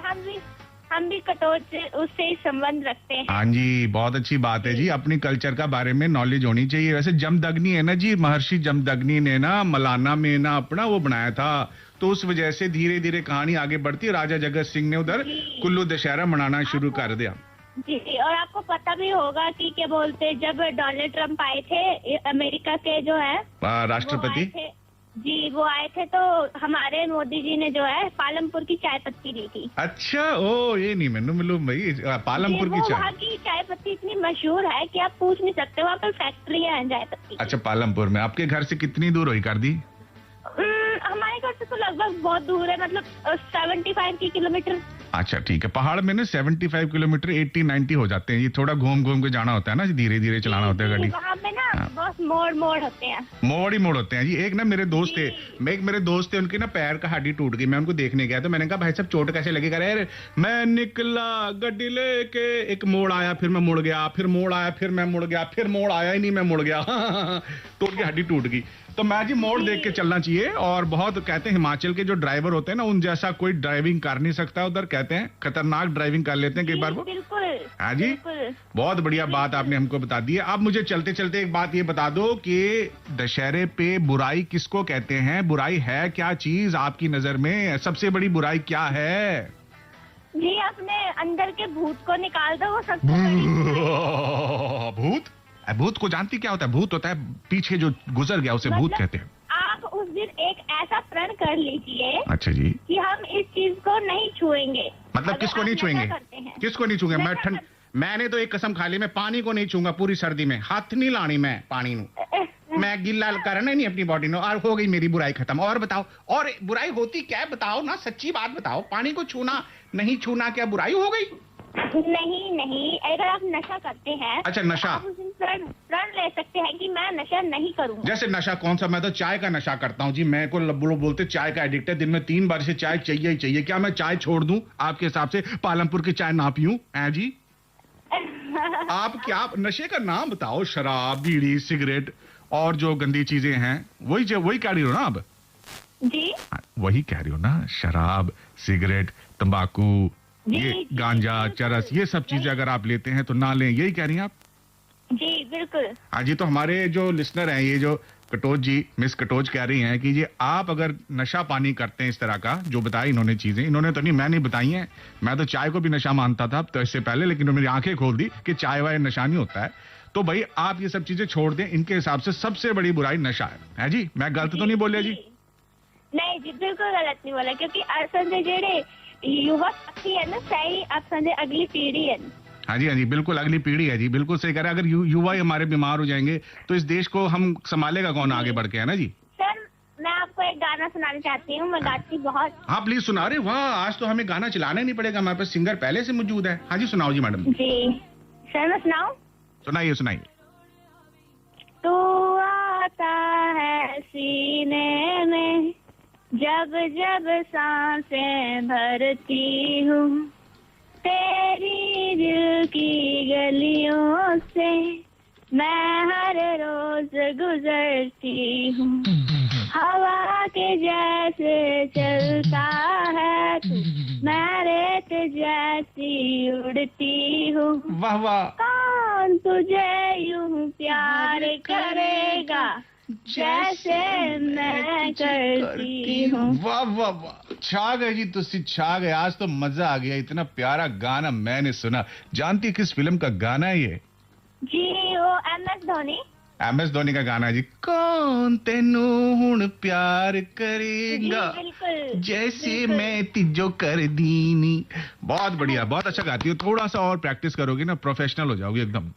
हम भी कटोच से उससे ही संबंध रखते हैं। हाँ जी बहुत अच्छी बात है जी, अपनी कल्चर का बारे में नॉलेज होनी चाहिए। वैसे जमदग्नि है ना जी, महर्षि जमदग्नि ने ना मलाना में ना अपना वो बनाया था, तो उस वजह से धीरे धीरे कहानी आगे बढ़ती है। राजा जगत सिंह ने उधर कुल्लू दशहरा मनाना शुरू कर दिया जी। और आपको पता भी होगा कि क्या बोलते, जब डोनाल्ड ट्रम्प आए थे अमेरिका के जो है राष्ट्रपति जी, वो आए थे तो हमारे मोदी जी ने जो है पालमपुर की चाय पत्ती दी थी। अच्छा, ओ ये नहीं मैंने मालूम भाई, पालमपुर की चाय। वहाँ की चाय पत्ती इतनी मशहूर है कि आप पूछ नहीं सकते, वहाँ पर फैक्ट्रियाँ हैं चाय पत्ती। अच्छा पालमपुर में, आपके घर से कितनी दूर हुई कर दी? हमारे घर से तो लगभग बहुत दूर है, मतलब 75 किलोमीटर। अच्छा ठीक है, पहाड़ में ना 75 किलोमीटर 80-90 हो जाते हैं। ये थोड़ा घूम घूम के जाना होता है ना, धीरे धीरे चलाना होता है गाड़ी। वहाँ पे ना बहुत मोड़ होते हैं, मोड़ ही मोड़ होते हैं जी। एक ना मेरे दोस्त थे, मेरे दोस्त थे, उनके ना पैर का हड्डी टूट गई। मैं उनको देखने गया तो मैंने कहा भाई साहब चोट कैसे लगी? कह रहे मैं निकला गड्डी लेके, एक मोड़ आया, फिर मैं मुड़ गया, फिर मोड़ आया, फिर मैं मुड़ गया, फिर मोड़ आया ही नहीं, मैं मुड़ गया। तो उनकी हड्डी टूट गई। तो मैं जी मोड़ देख के चलना चाहिए। और बहुत कहते हैं हिमाचल के जो ड्राइवर होते हैं ना, उन जैसा कोई ड्राइविंग कर नहीं सकता उधर, कहते हैं खतरनाक ड्राइविंग कर लेते हैं कई बार वो। बिल्कुल। हाँ जी, बहुत बढ़िया बात आपने हमको बता दी है। अब मुझे चलते चलते एक बात ये बता दो कि दशहरे पे बुराई किसको कहते हैं? बुराई है क्या चीज आपकी नजर में? सबसे बड़ी बुराई क्या है जी? अपने अंदर के भूत को निकाल दो, वो सबसे बड़ी। भूत? भूत को जानती क्या होता है? भूत होता है पीछे जो गुजर गया, उसे भूत कहते हैं। आप उस दिन एक ऐसा प्रण कर लीजिए अच्छा जी, कि हम इस चीज को नहीं छुएंगे। मतलब अगर किसको आप नहीं नशा छुएंगे? करते हैं। किसको नहीं छूंगे? मैं नशा ठंड, मैंने तो एक कसम खा ली, मैं पानी को नहीं छूंगा पूरी सर्दी में, हाथ नहीं लानी मैं पानी नु, मैं गिल्ला करना नहीं अपनी बॉडी नो, और हो गई मेरी बुराई खत्म। और बताओ, और बुराई होती क्या है बताओ ना, सच्ची बात बताओ, पानी को छूना नहीं छूना क्या बुराई हो गई? नहीं नहीं, अगर आप नशा करते हैं, अच्छा, नशा। आप उस दिन प्रण ले सकते हैं कि मैं नशा नहीं करूंगा। जैसे नशा कौन सा? मैं तो चाय का नशा करता हूँ जी, मैं को लोग बोलते चाय का एडिक्ट है, दिन में 3 बार से चाय चाहिए ही चाहिए। क्या मैं चाय छोड़ दूं आपके हिसाब से, पालमपुर की चाय ना पीऊं? हैं जी, आप क्या नशे का नाम बताओ? शराब, बीड़ी, सिगरेट और जो गंदी चीजें हैं, वही कह रही हो ना आप? जी वही कह रही हो ना, शराब, सिगरेट, तंबाकू, जी, ये जी, गांजा, बिल्कुल। चरस, ये सब चीजें अगर आप लेते हैं तो ना लें, यही कह रही हैं आप? जी बिल्कुल। हाँ जी, तो हमारे जो लिसनर हैं, ये जो कटोच जी, मिस कटोच कह रही हैं कि ये आप अगर नशा पानी करते हैं इस तरह का, जो बताई इन्होंने चीजें, इन्होंने तो नहीं, मैं नहीं बताई हैं, मैं तो चाय को भी नशा मानता था तो इससे पहले, लेकिन मेरी आंखें खोल दी कि चाय वाय नशा नहीं होता है। तो भाई आप ये सब चीजें छोड़ दें, इनके हिसाब से सबसे बड़ी बुराई नशा है जी? मैं गलत तो नहीं बोलिया जी? नहीं जी, बिल्कुल गलत नहीं बोला, क्योंकि असंदे जेड़े युवा साथी है ना, सही असंदे अगली पीढ़ी है। हाँ जी, बिल्कुल अगली पीढ़ी है जी, बिल्कुल सही कह रहे हैं। अगर युवा ही हमारे बीमार हो जाएंगे तो इस देश को हम संभालेगा कौन आगे बढ़ के, है ना जी? सर मैं आपको एक गाना सुनाना चाहती हूँ, मैं गाती बहुत। हाँ प्लीज सुना रहे, वाह, आज तो हमें गाना चलाना ही नहीं पड़ेगा, हमारे पास सिंगर पहले से मौजूद है। हाँ जी, सुनाओ जी मैडम। जी सर, मैं सुनाऊं? सुनाइए। तू आता है सीने में जब जब सांसें भरती हूँ, तेरी दिल की गलियों से मैं हर रोज गुजरती हूँ, हवा के जैसे चलता है तू, मैं रेत जैसी उड़ती हूँ। वाह वाह, कौन तुझे यूं प्यार करेगा जैसे मैं करती हूँ। वाह वाह वाह, छा गए जी, तुसी छा गए, आज तो मजा आ गया। इतना प्यारा गाना मैंने सुना। जानती किस फिल्म का गाना है ये? जी वो MS धोनी। MS धोनी का गाना है जी। कौन तेनू हुण प्यार करेगा जी, बिल्कुल, जैसे बिल्कुल। मैं तिजो कर दीनी। बहुत बढ़िया, बहुत अच्छा गाती हो। थोड़ा सा और प्रैक्टिस करोगी ना, प्रोफेशनल हो जाओगी एकदम,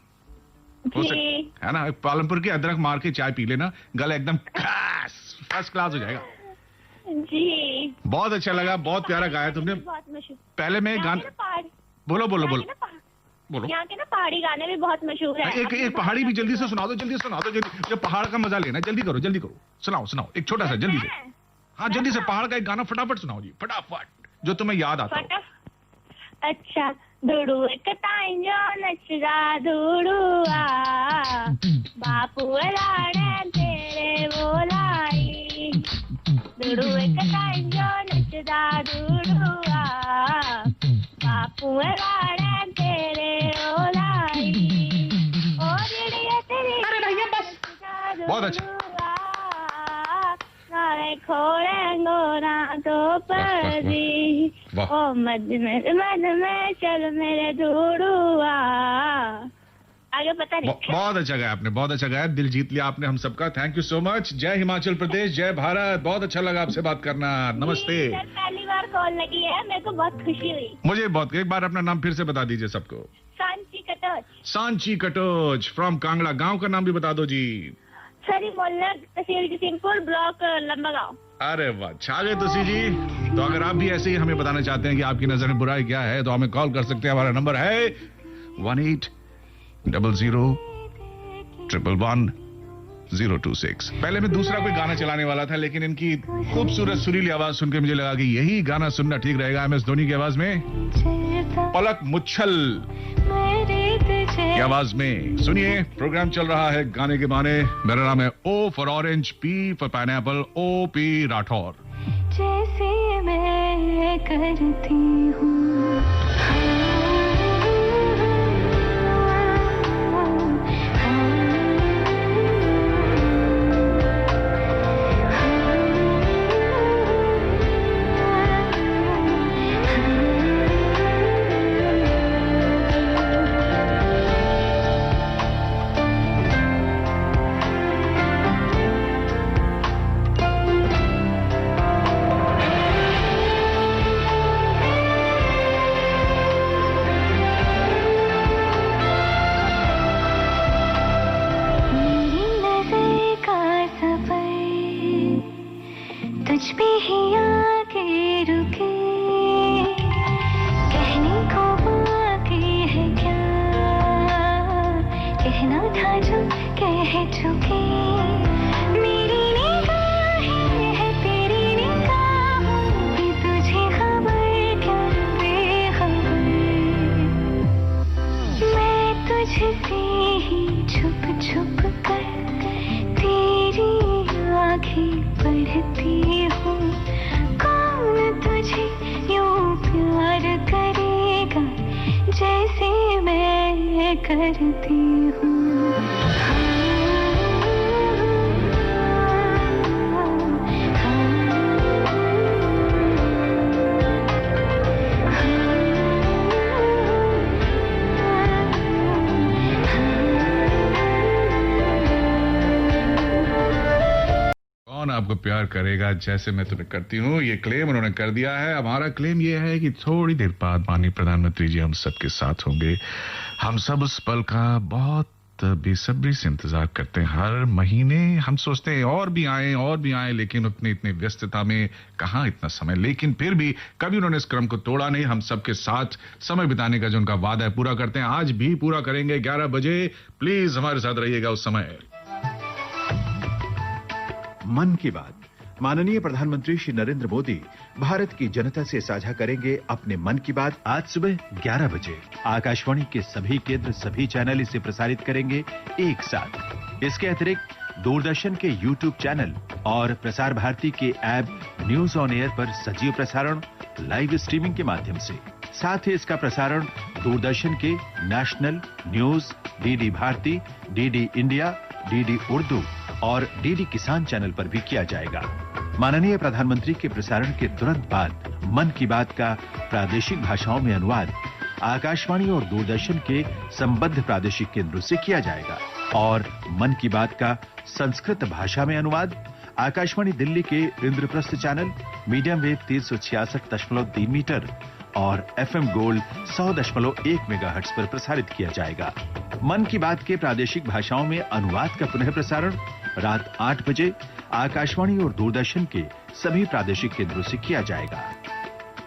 जी है ना? पालमपुर की अदरक मार के चाय पी लेना, गला एकदम फर्स्ट क्लास हो जाएगा। जी बहुत अच्छा लगा, बहुत प्यारा गाया तुमने। बहुत मशहूर। पहले मैं यहाँ के गाना ना पहाड़- बोलो यहाँ के ना पहाड़- बोलो। यहाँ के ना पहाड़ी गाने भी बहुत मशहूर है। एक पहाड़ी भी जल्दी से सुना दो, जल्दी जो पहाड़ का मजा लेना, जल्दी करो। सुनाओ एक छोटा सा जल्दी से। हाँ जल्दी से पहाड़ का एक गाना फटाफट सुनाओ जी, फटाफट, जो तुम्हें याद आता हो। अच्छा, धुड़ू एक तांजो नचदा धुड़ुआ, बापू लाड़े तेरे बोलाई, धुड़ू एक तांजो नचदा धुड़ुआ, बापू लाड़े तेरे बोलाई, ओ रीड़िया तेरी। अरे भैया बस, बहुत अच्छा। खोलेंगो ना तो परी, वाह। ओ मद में चल मेरे धुड़ुआ। आगे पता नहीं। बहुत अच्छा गाया आपने, बहुत अच्छा गाया, दिल जीत लिया आपने हम सबका। Thank you so much. जय हिमाचल प्रदेश, जय भारत। बहुत अच्छा लगा आपसे बात करना। नमस्ते। जी, सर पहली बार कॉल लगी है, मेरे को बहुत खुशी हुई। मुझे बहुत, एक बार अपना नाम फिर से बता दीजिए सबको। सांची कटोच। सांची कटोच फ्रॉम कांगड़ा। गांव का नाम भी बता दो जी। सरी मोहल्ला, तहसील किसिमपुर, ब्लॉक लंबागांव। अरे वाह, छा गए तुसी जी। तो अगर आप भी ऐसे ही हमें बताना चाहते हैं कि आपकी नजर में बुराई क्या है, तो हमें कॉल कर सकते हैं। हमारा नंबर है 1800111026। पहले मैं दूसरा कोई गाना चलाने वाला था, लेकिन इनकी खूबसूरत सुरीली आवाज सुनकर मुझे लगा कि यही गाना सुनना ठीक रहेगा। MS धोनी की आवाज में, पलक मुच्छल की आवाज में। सुनिए, प्रोग्राम चल रहा है गाने के बहाने। मेरा नाम है O for orange, P for pineapple, OP Rathore. जैसे मैं करती हूँ है झुकी मेरी निगाहें है तेरी निगाहों की तुझे खबर क्या बेखबर मैं तुझसे ही छुप छुप कर तेरी आँखें पढ़ती हूँ कौन तुझे यूं प्यार करेगा जैसे मैं करती हूँ कौन आपको प्यार करेगा जैसे मैं तुम्हें करती हूँ, ये क्लेम उन्होंने कर दिया है। हमारा क्लेम ये है कि थोड़ी देर बाद माननीय प्रधानमंत्री जी हम सबके साथ होंगे। हम सब उस पल का बहुत बेसब्री से इंतजार करते हैं। हर महीने हम सोचते हैं और भी आए, लेकिन इतनी व्यस्तता में कहाँ इतना समय। लेकिन फिर भी कभी उन्होंने इस क्रम को तोड़ा नहीं। हम सबके साथ समय बिताने का जो उनका वादा है पूरा करते हैं। आज भी पूरा करेंगे 11 बजे। प्लीज हमारे साथ रहिएगा उस समय। मन की बात। माननीय प्रधानमंत्री श्री नरेंद्र मोदी भारत की जनता से साझा करेंगे अपने मन की बात आज सुबह 11 बजे। आकाशवाणी के सभी केंद्र सभी चैनल इसे प्रसारित करेंगे एक साथ। इसके अतिरिक्त दूरदर्शन के YouTube चैनल और प्रसार भारती के ऐप न्यूज ऑन एयर पर सजीव प्रसारण लाइव स्ट्रीमिंग के माध्यम से। साथ ही इसका प्रसारण दूरदर्शन के national news, DD Bharati, DD India, DD Urdu और डीडी किसान चैनल पर भी किया जाएगा। माननीय प्रधानमंत्री के प्रसारण के तुरंत बाद मन की बात का प्रादेशिक भाषाओं में अनुवाद आकाशवाणी और दूरदर्शन के संबद्ध प्रादेशिक केंद्रों से किया जाएगा और मन की बात का संस्कृत भाषा में अनुवाद आकाशवाणी दिल्ली के Indraprastha channel medium wave 366.3 metre और FM गोल्ड 100.1 मेगाहर्ट्ज पर प्रसारित किया जाएगा। मन की बात के प्रादेशिक भाषाओं में अनुवाद का पुनः प्रसारण रात 8 बजे आकाशवाणी और दूरदर्शन के सभी प्रादेशिक केंद्रों से किया जाएगा।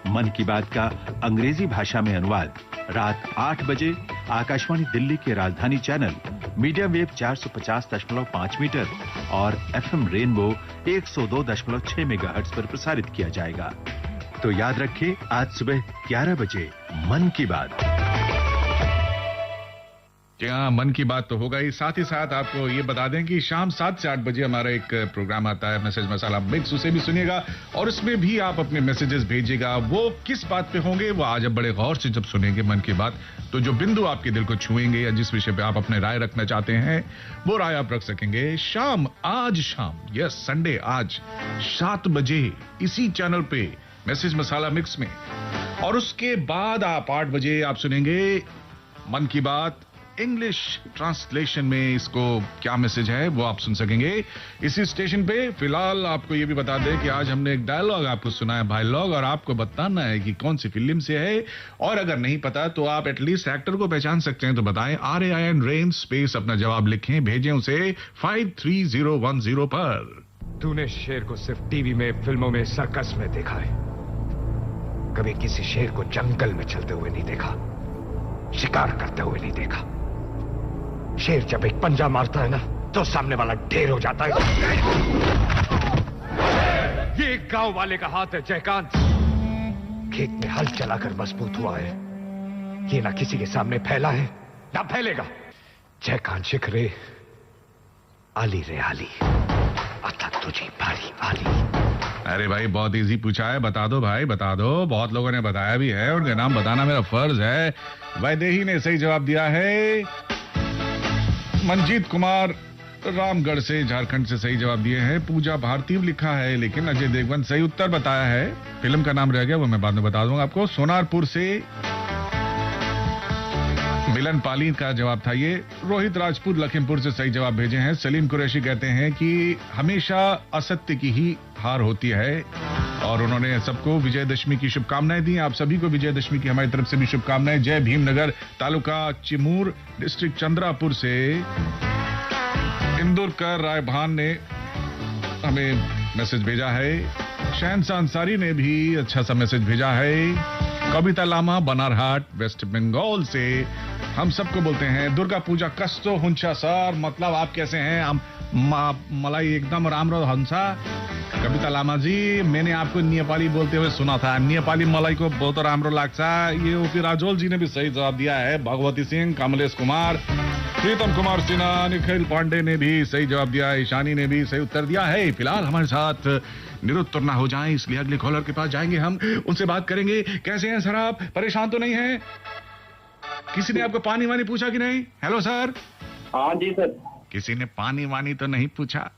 मन की बात का अंग्रेजी भाषा में अनुवाद रात 8 बजे आकाशवाणी दिल्ली के राजधानी चैनल मीडियम वेव 450.5 मीटर और FM रेनबो 102.6 मेगाहर्ट्ज पर प्रसारित किया जाएगा। तो याद रखें, आज सुबह 11 बजे मन की बात। क्या मन की बात तो होगा ही। साथ आपको ये बता दें कि शाम 7 से 8 बजे हमारा एक प्रोग्राम आता है मैसेज मसाला मिक्स, उसे भी सुनिएगा और उसमें भी आप अपने मैसेजेस भेजिएगा। वो किस बात पे होंगे वो आज आप बड़े गौर से जब सुनेंगे मन की बात, तो जो बिंदु आपके दिल को छुएंगे या जिस विषय पे आप अपने राय रखना चाहते हैं वो राय आप रख सकेंगे। आज शाम यस संडे आज 7 बजे इसी चैनल पे मैसेज मसाला मिक्स में, और उसके बाद आप 8 बजे आप सुनेंगे मन की बात इंग्लिश ट्रांसलेशन में। इसको क्या मैसेज है वो आप सुन सकेंगे इसी स्टेशन पे। फिलहाल आपको ये भी बता दें कि आज हमने एक डायलॉग आपको सुनाया भाईलॉग, और आपको बताना है कि कौन सी फिल्म से है, और अगर नहीं पता तो आप एटलीस्ट एक्टर को पहचान सकते हैं। तो बताएं RAIN रेन स्पेस अपना जवाब लिखें, भेजें उसे 53010 पर। तूने शेर को सिर्फ टीवी में, फिल्मों में, सर्कस में देखा है, कभी किसी शेर को जंगल में चलते हुए नहीं देखा, शिकार करते हुए नहीं देखा। शेर जब एक पंजा मारता है ना तो सामने वाला ढेर हो जाता है। ये एक गांव वाले का हाथ है जयकांत, खेत में हल चलाकर मजबूत हुआ है। ये ना किसी के सामने फैला है ना फैलेगा। जयकांत शिखरे आली रे आली, अतक तुझे भारी वाली। अरे भाई बहुत इजी पूछा है, बता दो भाई बता दो। बहुत लोगों ने बताया भी है, उनके नाम बताना मेरा फर्ज है। वैदेही ने सही जवाब दिया है, मनजीत कुमार रामगढ़ से झारखंड से सही जवाब दिए हैं। पूजा भारती लिखा है, लेकिन अजय देवगन सही उत्तर बताया है। फिल्म का नाम रह गया, वो मैं बाद में बता दूंगा आपको। सोनारपुर से मिलन पाली का जवाब था ये। रोहित राजपूत लखीमपुर से सही जवाब भेजे हैं। सलीम कुरैशी कहते हैं कि हमेशा असत्य की ही हार होती है, और उन्होंने सबको विजयदशमी की शुभकामनाएं दी। आप सभी को विजयदशमी की हमारी तरफ से भी शुभकामनाएं। जय भीमनगर तालुका चिमूर डिस्ट्रिक्ट चंद्रापुर से इंदुरकर रायभान ने हमें मैसेज भेजा है। शहनशाह अंसारी ने भी अच्छा सा मैसेज भेजा है। कविता लामा बनारहाट वेस्ट बंगाल से हम सबको बोलते हैं दुर्गा पूजा कस्तो हुंचा सर, मतलब आप कैसे हैं? हम मलाई एकदम राम्रो हंसा। कविता लामा जी, मैंने आपको नेपाली बोलते हुए सुना था, नेपाली मलाई को बहुत राम्रो लाग्छ। ये ओपी राजोल जी ने भी सही जवाब दिया है, भगवती सिंह, कमलेश कुमार, प्रीतम कुमार सिन्हा, निखिल पांडे ने भी सही जवाब दिया, ईशानी ने भी सही उत्तर दिया है। फिलहाल हमारे साथ निरुत्तर ना हो जाएं, इसलिए अगले कॉलर के पास जाएंगे, हम उनसे बात करेंगे। कैसे हैं सर आप? परेशान तो नहीं हैं? किसी ने आपको पानी वानी पूछा कि नहीं? Hello sir. हाँ जी सर। किसी ने पानी वानी तो नहीं पूछा?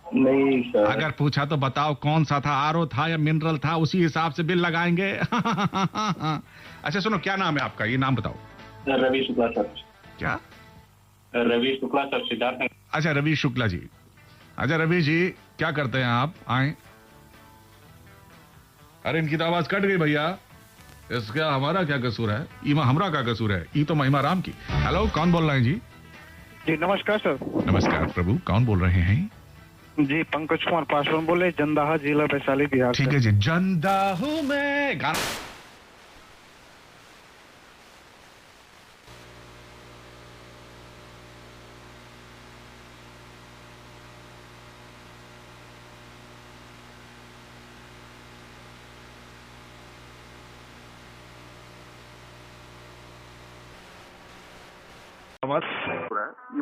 नहीं सर। अगर पूछा तो बताओ कौन सा था, आरओ था या मिनरल था, उसी हिसाब से बिल लगाएंगे। अच्छा सुनो, क्या नाम है आपका, ये नाम बताओ। रवि शुक्ला सर। क्या? रवि शुक्ला सर, सिद्धार्थ। अच्छा रवि शुक्ला जी। अच्छा रवि जी, क्या करते हैं आप? आए। अरे इनकी तो आवाज कट गई भैया। इसका हमारा क्या कसूर है? ईमा हमरा का कसूर है, ई तो महिमा राम की। हेलो, कौन बोल रहे हैं जी? जी नमस्कार सर। नमस्कार प्रभु, कौन बोल रहे हैं? जी पंकज कुमार पासवान बोले, जंदाहा जिला वैशाली बिहार। ठीक है जी। जंदाहू में गाना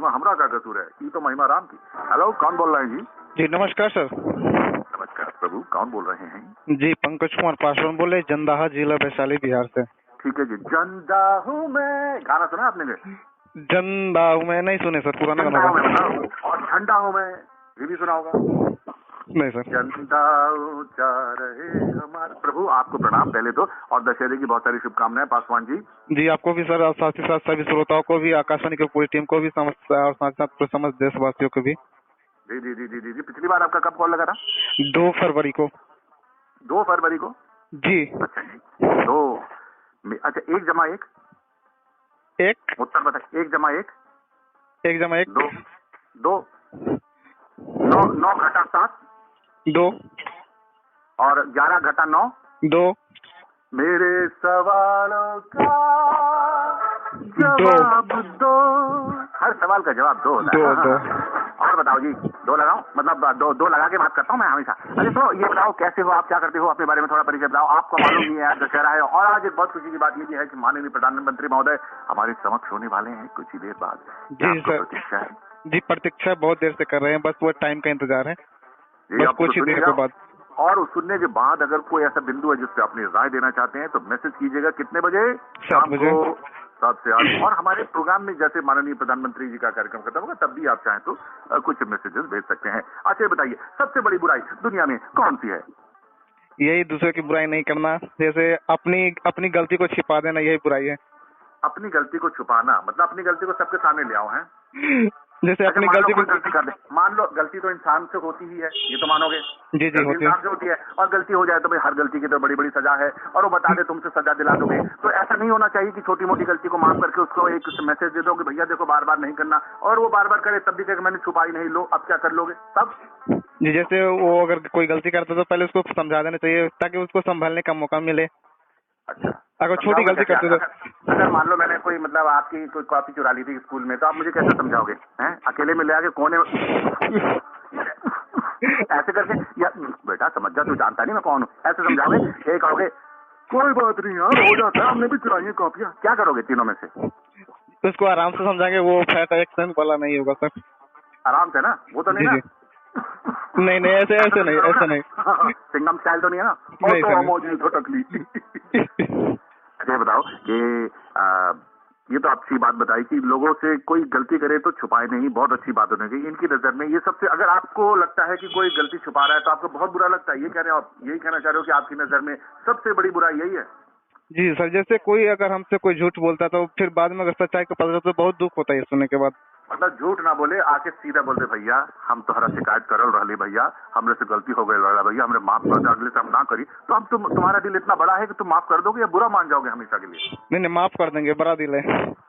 हमरा का कसूर है, ये तो महिमा राम की। हेलो, कौन बोल रहे हैं जी? जी नमस्कार सर। नमस्कार प्रभु, कौन बोल रहे हैं? जी पंकज कुमार पासवान बोले, जंदाहा जिला वैशाली बिहार से। ठीक है जी। जंदाहू में गाना सुना आपने? जंदाहू में नहीं सुने सर, पुराना गाना। और ठंडा हूँ मैं, ये भी सुना होगा? नहीं सर। जंदाहू जा रहे हमारे। प्रभु आपको प्रणाम पहले तो, और दशहरे की बहुत सारी शुभकामनाएं पासवान जी। जी आपको भी सर, और साथ ही साथ सभी श्रोताओं को भी, आकाशवाणी की पूरी टीम को भी, और साथ ही साथ समस्त देशवासियों को भी। जी जी जी जी जी। पिछली बार आपका कब कॉल लगा था? 2 फरवरी को। 2 फरवरी को? जी। अच्छा जी। 2 अच्छा, 1 जमा 1 1 उत्तर बताए। 1 जमा 1 1 जमा 1 2 9 घटा 7 2 और 11 घटा 9 2। मेरे सवालों का जवाब दो। हर सवाल का जवाब 2 होता है। 2 और बताओ जी, 2 लगाओ, मतलब 2 लगा के बात करता हूँ मैं हमेशा। अच्छा तो ये बताओ, कैसे हो आप, क्या करते हो, अपने बारे में थोड़ा परिचय बताओ। आपको मालूम नहीं है आज दशहरा है, और आज एक बहुत खुशी की बात ये भी है कि माननीय प्रधानमंत्री महोदय हमारे समक्ष होने वाले हैं कुछ ही देर बाद। जी सर। प्रतीक्षा है? जी प्रतीक्षा बहुत देर से कर रहे हैं, बस वो टाइम का इंतजार है, बस कुछ ही देर के बाद। और सुनने के बाद अगर कोई ऐसा बिंदु है जिसपे अपनी राय देना चाहते हैं तो मैसेज कीजिएगा। कितने बजे? 7 बजे। 7 से 8। और हमारे प्रोग्राम में जैसे माननीय प्रधानमंत्री जी का कार्यक्रम खत्म होगा तब भी आप चाहें तो कुछ मैसेजेस भेज सकते हैं। अच्छा ये बताइए, सबसे बड़ी बुराई दुनिया में कौन सी है? यही दूसरे की बुराई नहीं करना, जैसे अपनी गलती को छिपा देना, यही बुराई है। अपनी गलती को छुपाना मतलब अपनी गलती को सबके सामने ले आओ हैं। जैसे अच्छा, अपनी गलती को कर दे। मान लो गलती तो इंसान से होती ही है, ये तो मानोगे? जी जी होती है। इंसान से होती है, और गलती हो जाए तो भाई हर गलती की तो बड़ी बड़ी सजा है, और वो बता दे तुमसे सजा दिला दोगे। तो ऐसा नहीं होना चाहिए कि छोटी मोटी गलती को माफ करके उसको एक मैसेज दे दो कि भैया देखो बार बार नहीं करना, और वो बार बार करे तब भी कहे मैंने छुपाई नहीं, लो अब क्या कर लोगे तब? जी जैसे वो अगर कोई गलती करता तो पहले उसको समझा देना चाहिए ताकि उसको संभालने का मौका मिले। अच्छा, अगर छोटी गलती करते तो अगर मान लो मैंने कोई मतलब आपकी कोई कॉपी चुरा ली थी स्कूल में, तो आप मुझे कैसे समझाओगे? हैं अकेले में ले आके कोने ऐसे करके, या बेटा समझ जा, तू जानता नहीं मैं कौन हूँ, ऐसे समझाओगे? ये कहोगे कोई बात नहीं यार, हो जाता है, हमने भी चुराई है कॉपियां। क्या करोगे तीनों में से? उसको आराम से समझाएंगे, वो फैट एक्शन वाला नहीं होगा सर। आराम से ना, वो तो नहीं ना? नहीं नहीं ऐसे नहीं सिंगम स्टाइल तो नहीं है ना? नहीं तो मौजी झटक ली। अच्छा बताओ कि ये तो अच्छी बात बताई कि लोगों से कोई गलती करे तो छुपाए नहीं, बहुत अच्छी बात होनी चाहिए इनकी नजर में। ये सबसे, अगर आपको लगता है कि कोई गलती छुपा रहा है तो आपको बहुत बुरा लगता है, ये कह रहे हो आप, यही कहना चाह रहे हो कि आपकी नजर में सबसे बड़ी बुराई यही है? जी सर, जैसे कोई अगर हमसे कोई झूठ बोलता है तो फिर बाद में अगर सच्चाई को पता चलता तो बहुत दुख होता है सुनने के बाद। मतलब झूठ ना बोले, आके सीधा बोल दे भैया हम तोहरा शिकायत करल रही भैया, हमरे से गलती हो गई भैया, हमरे माफ कर दो, अगले से हम ना करी। तो अब तुम्हारा दिल इतना बड़ा है कि तुम माफ कर दोगे या बुरा मान जाओगे हमेशा के लिए? नहीं माफ कर देंगे, बड़ा दिल है।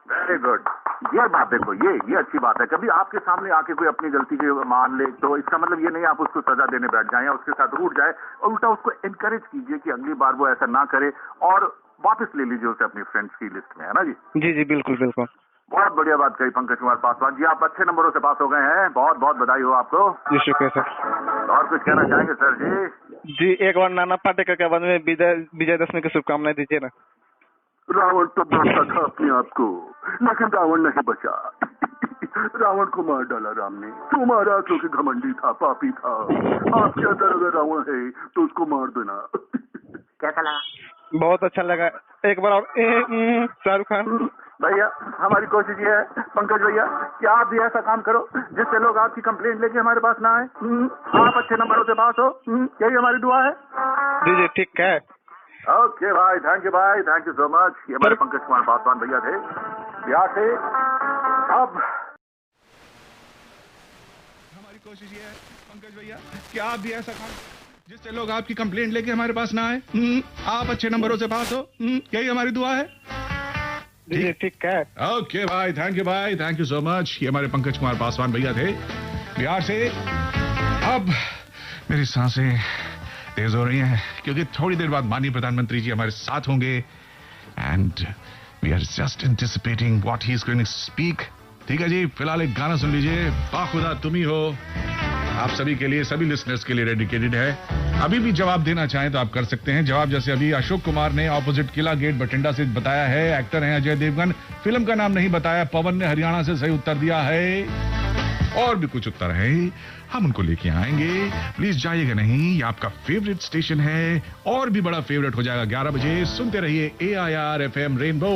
वेरी गुड, ये बात देखो, ये अच्छी बात है। कभी आपके सामने आके कोई अपनी गलती के मान ले तो इसका मतलब ये नहीं आप उसको सजा देने बैठ जाए या उसके साथ रूठ जाए, और उल्टा उसको एनकरेज कीजिए कि अगली बार वो ऐसा ना करे। और वापस ले लीजिए उसे अपनी फ्रेंड्स की लिस्ट में, है ना जी? जी जी बिल्कुल बिल्कुल। बहुत बढ़िया बात कही पंकज कुमार पासवान जी, आप अच्छे नंबरों से पास हो गए हैं, बहुत बहुत बधाई हो आपको। जी शुक्रिया सर। और कुछ कहना चाहेंगे सर जी? जी एक बार नाना पाटेकर के बाद में विजयदशमी की शुभकामनाएं दीजिए ना। रावण तो मारता था अपने आप को, लेकिन रावण नहीं बचा। रावण को मार डाला राम ने। तुम्हारा क्योंकि घमंडी था, पापी था। आपके अंदर अगर रावण है तो उसको मार देना। कैसा लगा? बहुत अच्छा लगा। एक बार और शाहरुख खान। भैया हमारी कोशिश ये है पंकज भैया कि आप भी ऐसा काम करो जिससे लोग आपकी कंप्लेंट लेके हमारे पास ना आए। आप अच्छे नंबरों से पास हो, यही हमारी दुआ है। जी जी ठीक है। ओके भाई, थैंक यू भाई, थैंक यू सो मच। ये हमारे पंकज कुमार पासवान भैया थे बिहार से। अब हमारी कोशिश ये है पंकज भैया कि आप भी ऐसा काम जिससे लोग आपकी कंप्लेंट लेके हमारे पास ना आए। आप अच्छे नंबरों से पास हो, यही हमारी दुआ है। जी ठीक है। ओके भाई, थैंक यू भाई, थैंक यू सो मच। ये हमारे पंकज कुमार पासवान भैया थे बिहार से। अब मेरी सांसें तेज हो रही हैं क्योंकि थोड़ी देर बाद माननीय प्रधानमंत्री जी हमारे साथ होंगे and we are just anticipating what he is going to speak. ठीक है जी, फिलहाल एक गाना सुन लीजिए, बाखुदा तुम ही हो। आप सभी के लिए, सभी लिसनर्स के लिए डेडिकेटेड है। अभी भी जवाब देना चाहें तो आप कर सकते हैं जवाब, जैसे अभी अशोक कुमार ने ऑपोजिट किला गेट बठिंडा से बताया है। एक्टर हैं अजय देवगन। फिल्म का नाम नहीं बताया। पवन ने हरियाणा से सही उत्तर दिया है। और भी कुछ उत्तर है, हम उनको लेके आएंगे। प्लीज जाइएगा नहीं, ये आपका फेवरेट स्टेशन है और भी बड़ा फेवरेट हो जाएगा 11 बजे। सुनते रहिए AIR FM रेनबो।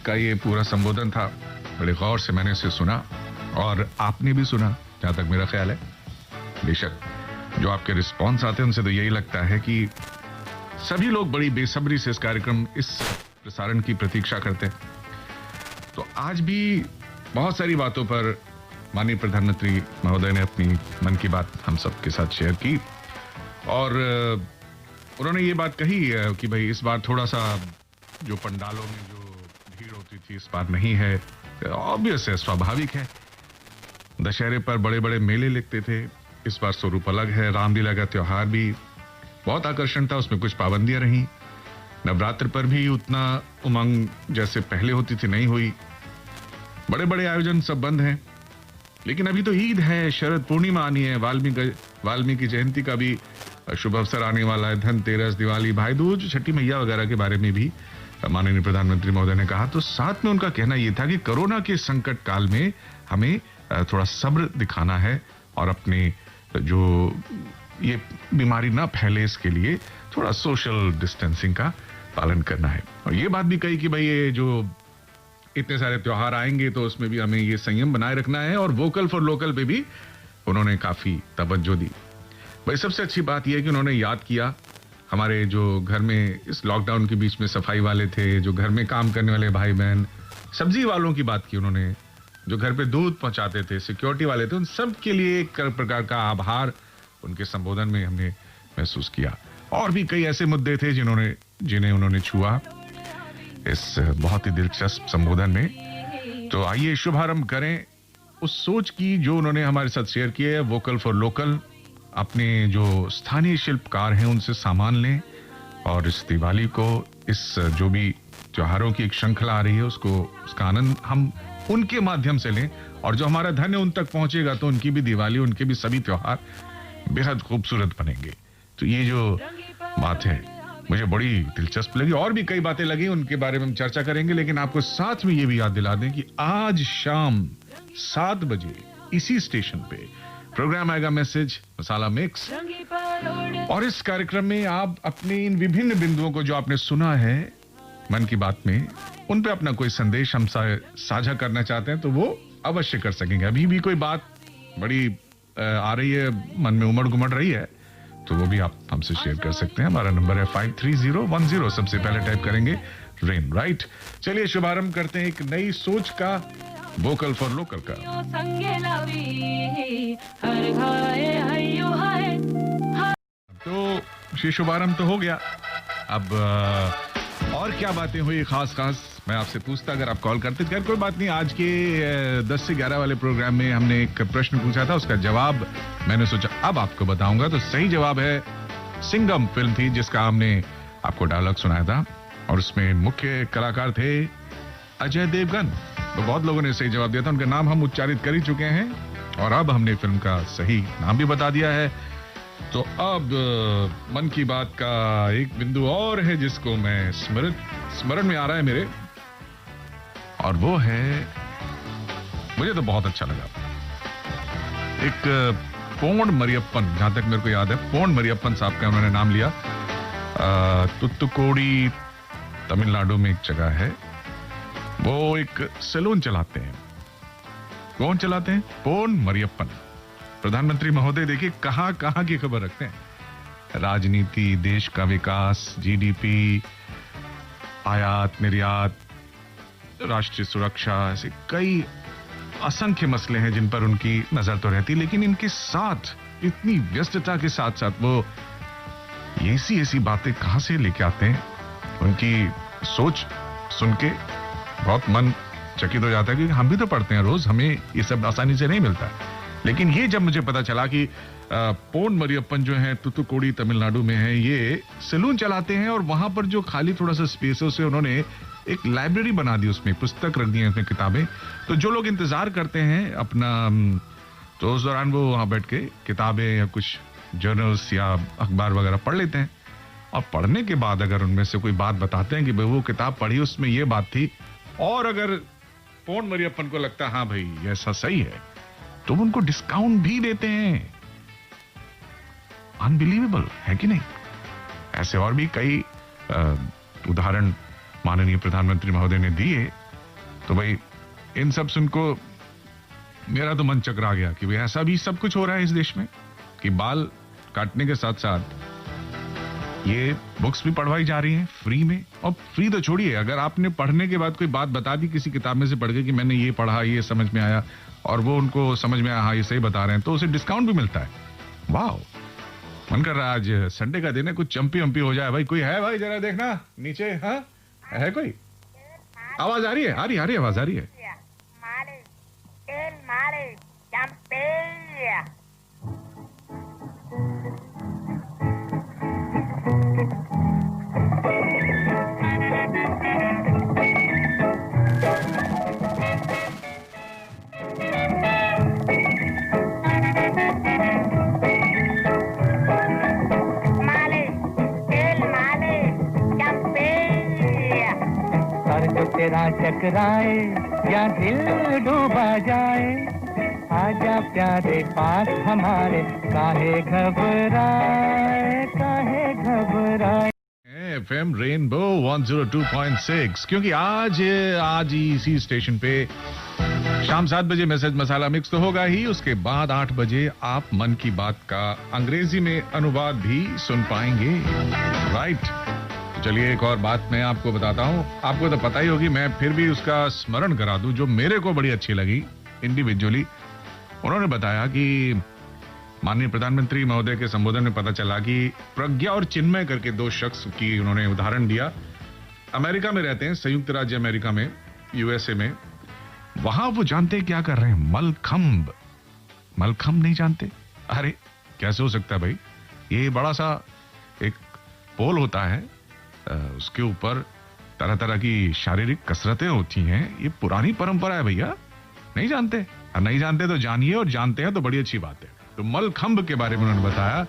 का ये पूरा संबोधन था, बड़े गौर से मैंने इसे सुना और आपने भी सुना, जहां तक मेरा ख्याल है। बेशक जो आपके रिस्पॉन्स आते हैं उनसे तो यही लगता है कि सभी लोग बड़ी बेसब्री से इस कार्यक्रम, इस प्रसारण की प्रतीक्षा करते हैं। तो आज भी बहुत सारी बातों पर माननीय प्रधानमंत्री महोदय ने अपनी मन की बात हम सबके साथ शेयर की और उन्होंने ये बात कही कि भाई इस बार थोड़ा सा जो पंडालों में जो भीड़ होती थी इस बार नहीं है। ऑब्वियस है, स्वाभाविक है। दशहरे पर बड़े बड़े मेले लगते थे, इस बार स्वरूप अलग है। रामलीला का त्योहार भी बहुत आकर्षण था, उसमें कुछ पाबंदियां रहीं। नवरात्र पर भी उतना उमंग जैसे पहले होती थी नहीं हुई। बड़े बड़े आयोजन सब बंद हैं। लेकिन अभी तो ईद है, शरद पूर्णिमा आनी है, वाल्मीकि जयंती का भी शुभ अवसर आने वाला है, धनतेरस, दिवाली, भाई दूज, छठी मैया वगैरह के बारे में भी माननीय प्रधानमंत्री महोदय ने कहा। तो साथ में उनका कहना यह था कि कोरोना के संकट काल में हमें थोड़ा सब्र दिखाना है और अपने जो ये बीमारी ना फैले इसके लिए थोड़ा सोशल डिस्टेंसिंग का पालन करना है। और ये बात भी कही कि भाई ये जो इतने सारे त्योहार आएंगे तो उसमें भी हमें ये संयम बनाए रखना है और वोकल फॉर लोकल पे भी उन्होंने काफी तवज्जो दी। भाई सबसे अच्छी बात यह है कि उन्होंने याद किया हमारे जो घर में इस लॉकडाउन के बीच में सफाई वाले थे, जो घर में काम करने वाले भाई बहन, सब्जी वालों की बात की उन्होंने, जो घर पे दूध पहुंचाते थे, सिक्योरिटी वाले थे, उन सब के लिए एक प्रकार का आभार उनके संबोधन में हमने महसूस किया। और भी कई ऐसे मुद्दे थे जिन्हें उन्होंने छुआ इस बहुत ही दिलचस्प संबोधन में। तो आइए शुभारंभ करें उस सोच की जो उन्होंने हमारे साथ शेयर की है। वोकल फॉर लोकल, अपने जो स्थानीय शिल्पकार हैं उनसे सामान लें और इस दिवाली को, इस जो भी त्योहारों की एक श्रृंखला आ रही है उसका आनंद हम उनके माध्यम से लें, और जो हमारा धन है उन तक पहुंचेगा तो उनकी भी दिवाली, उनके भी सभी त्योहार बेहद खूबसूरत बनेंगे। तो ये जो बात है मुझे बड़ी दिलचस्प लगी, और भी कई बातें लगी, उनके बारे में हम चर्चा करेंगे। लेकिन आपको साथ में ये भी याद दिला दें कि आज शाम 7 बजे इसी स्टेशन पे प्रोग्राम आएगा मैसेज मसाला मिक्स, और इस कार्यक्रम में आप अपने इन विभिन्न बिंदुओं को जो आपने सुना है मन की बात में, उन पे अपना कोई संदेश हम साझा करना चाहते हैं तो वो अवश्य कर सकेंगे। अभी भी कोई बात बड़ी आ रही है, मन में उमड़ घुमड़ रही है, तो वो भी आप हमसे शेयर कर सकते हैं। हमारा नंबर है 53010। सबसे पहले टाइप करेंगे रेन, राइट। चलिए शुभारंभ करते हैं एक नई सोच का, वोकल फॉर लोकल का। तो ये शुभारंभ तो हो गया, अब और क्या बातें हुई खास मैं आपसे पूछता अगर आप कॉल करते। खैर कोई बात नहीं, आज के 10 से 11 वाले प्रोग्राम में हमने एक प्रश्न पूछा था, उसका जवाब मैंने सोचा अब आपको बताऊंगा। तो सही जवाब है सिंघम फिल्म थी जिसका हमने आपको डायलॉग सुनाया था, और उसमें मुख्य कलाकार थे अजय देवगन। तो बहुत लोगों ने सही जवाब दिया था, उनका नाम हम उच्चारित कर ही चुके हैं, और अब हमने फिल्म का सही नाम भी बता दिया है। तो अब मन की बात का एक बिंदु और है जिसको मैं स्मरण में आ रहा है मेरे, और वो है, मुझे तो बहुत अच्छा लगा, एक पोन मरियप्पन, जहां तक मेरे को याद है पोन मरियप्पन साहब का उन्होंने नाम लिया। तुत्तुकोडी तमिलनाडु में एक जगह है, वो एक सैलून चलाते हैं। कौन चलाते हैं? पोन मरियप्पन। प्रधानमंत्री महोदय देखिए कहां कहां की खबर रखते हैं, राजनीति, देश का विकास, जीडीपी, आयात निर्यात, राष्ट्रीय सुरक्षा, ऐसे कई असंख्य मसले हैं जिन पर उनकी नजर तो रहती, लेकिन इनके साथ इतनी व्यस्तता के साथ साथ वो ऐसी बातें कहां से लेके आते हैं। उनकी सोच सुन के बहुत मन चकित हो जाता है, क्योंकि हम भी तो पढ़ते हैं रोज, हमें ये सब आसानी से नहीं मिलता है। लेकिन ये जब मुझे पता चला कि पोन मरियप्पन जो है तुत्तुकोडी तमिलनाडु में है, ये सैलून चलाते हैं, और वहां पर जो खाली थोड़ा सा स्पेस है उसे उन्होंने एक लाइब्रेरी बना दी, उसमें पुस्तक रख दी हैं, उसमें किताबें। तो जो लोग इंतजार करते हैं अपना, तो उस दौरान वो वहां बैठ के किताबें या कुछ जर्नल्स या अखबार वगैरह पढ़ लेते हैं, और पढ़ने के बाद अगर उनमें से कोई बात बताते हैं कि भाई वो किताब पढ़ी उसमें ये बात थी, और अगर पोन मरियप्पन को लगता है हाँ भाई ऐसा सही है, तो उनको डिस्काउंट भी देते हैं। अनबिलीवेबल है कि नहीं? ऐसे और भी कई उदाहरण माननीय प्रधानमंत्री महोदय ने दिए। तो भाई इन सब सुनको मेरा तो मन चकरा गया कि भाई ऐसा भी सब कुछ हो रहा है इस देश में, कि बाल काटने के साथ साथ ये बुक्स भी पढ़वाई जा रही हैं फ्री में। और फ्री तो छोड़िए, अगर आपने पढ़ने के बाद कोई बात बता दी किसी किताब में से पढ़ के कि मैंने ये पढ़ा, ये समझ में आया, और वो उनको समझ में आया हाँ ये सही बता रहे हैं, तो उसे डिस्काउंट भी मिलता है। वाह, मन कर रहा है आज संडे का दिन है, कुछ चंपी वंपी हो जाए। भाई कोई है भाई, जरा देखना नीचे, हाँ है कोई? आवाज आ रही है? आ रही आवाज आ रही है। तेरा टकराए या दिल डूबा जाए, आजा प्यारे पास हमारे, काहे घबराए। FM रेनबो 102.6, क्योंकि आज इसी स्टेशन पे शाम 7 बजे मैसेज मसाला मिक्स तो होगा ही, उसके बाद 8 बजे आप मन की बात का अंग्रेजी में अनुवाद भी सुन पाएंगे। राइट। चलिए एक और बात मैं आपको बताता हूं, आपको तो पता ही होगी, मैं फिर भी उसका स्मरण करा दूं जो मेरे को बड़ी अच्छी लगी इंडिविजुअली। उन्होंने बताया कि माननीय प्रधानमंत्री महोदय के संबोधन में पता चला कि प्रज्ञा और चिन्मय करके दो शख्स की उन्होंने उदाहरण दिया। अमेरिका में रहते हैं, संयुक्त राज्य अमेरिका में, यूएसए में। वहां वो जानते हैं क्या कर रहे हैं? मलखंब। मलखंब नहीं जानते? अरे कैसे हो सकता है भाई? ये बड़ा सा एक पोल होता है, उसके ऊपर तरह तरह की शारीरिक कसरतें होती हैं। ये पुरानी परंपरा है भैया, नहीं जानते? नहीं जानते तो जानिए, और जानते हैं तो बड़ी अच्छी बात है। तो मलखंब के बारे में उन्होंने बताया।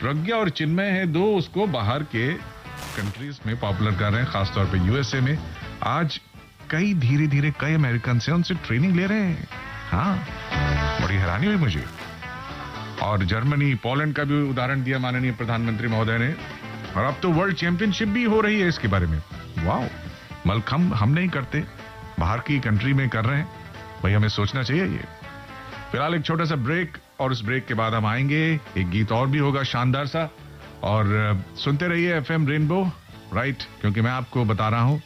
प्रज्ञा और चिन्मय है दो, उसको बाहर के कंट्रीज में पॉपुलर कर रहे हैं, खासतौर पे यूएसए में। आज कई धीरे धीरे कई अमेरिकन से उनसे ट्रेनिंग ले रहे हैं। हाँ, बड़ी हैरानी हुई मुझे। और जर्मनी, पोलैंड का भी उदाहरण दिया माननीय प्रधानमंत्री महोदय ने। और अब तो वर्ल्ड चैंपियनशिप भी हो रही है इसके बारे में। वाह, मलखंब हम नहीं करते, बाहर की कंट्री में कर रहे हैं भाई, हमें सोचना चाहिए ये। फिलहाल एक छोटा सा ब्रेक, और उस ब्रेक के बाद हम आएंगे, एक गीत और भी होगा शानदार सा। और सुनते रहिए एफएम रेनबो, राइट, क्योंकि मैं आपको बता रहा हूं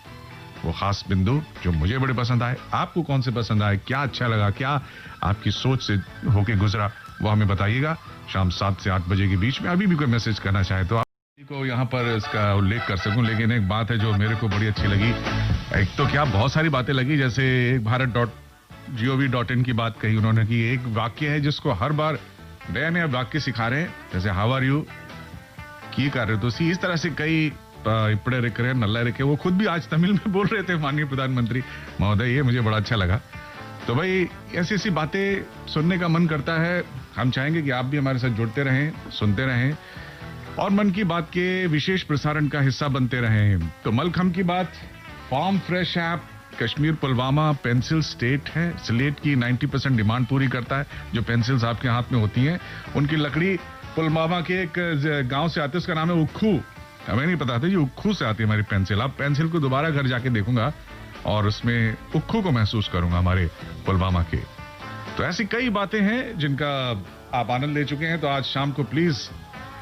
वो खास बिंदु जो मुझे बड़े पसंद आए। आपको कौन से पसंद आए, क्या अच्छा लगा, क्या आपकी सोच से होके गुजरा, वो हमें बताइएगा शाम 7 से 8 बजे के बीच में। अभी भी कोई मैसेज करना चाहे तो आप को यहाँ पर इसका उल्लेख कर सकूं, लेकिन एक बात है जो मेरे को बड़ी अच्छी लगी। एक तो क्या बहुत सारी बातें लगी, जैसे एक भारत.gov.in की बात कही उन्होंने कि एक वाक्य है जिसको हर बार नया नया वाक्य सिखा रहे हैं, जैसे हाउ आर यू, की कर रहे हो। तो इस तरह से कई इपड़े रिकरे नल्ला रिके, वो खुद भी आज तमिल में बोल रहे थे माननीय प्रधानमंत्री महोदय, ये मुझे बड़ा अच्छा लगा। तो भाई ऐसी ऐसी बातें सुनने का मन करता है। हम चाहेंगे कि आप भी हमारे साथ जुड़ते रहें, सुनते रहें, और मन की बात के विशेष प्रसारण का हिस्सा बनते रहें। तो मलखंब की बात, farm fresh app Kashmir Pulwama pencil state है, स्लेट की 90% डिमांड पूरी करता है। जो पेंसिल्स आपके हाथ में होती हैं, उनकी लकड़ी पुलवामा के एक गांव से आती है, उसका नाम है उक्खू। हमें नहीं पता था जी, उक्खू से आती है हमारी पेंसिल। अब पेंसिल को दोबारा घर जाके देखूंगा और उसमें उक्खू को महसूस करूंगा हमारे पुलवामा के। तो ऐसी कई बातें हैं जिनका आप आनंद ले चुके हैं। तो आज शाम को प्लीज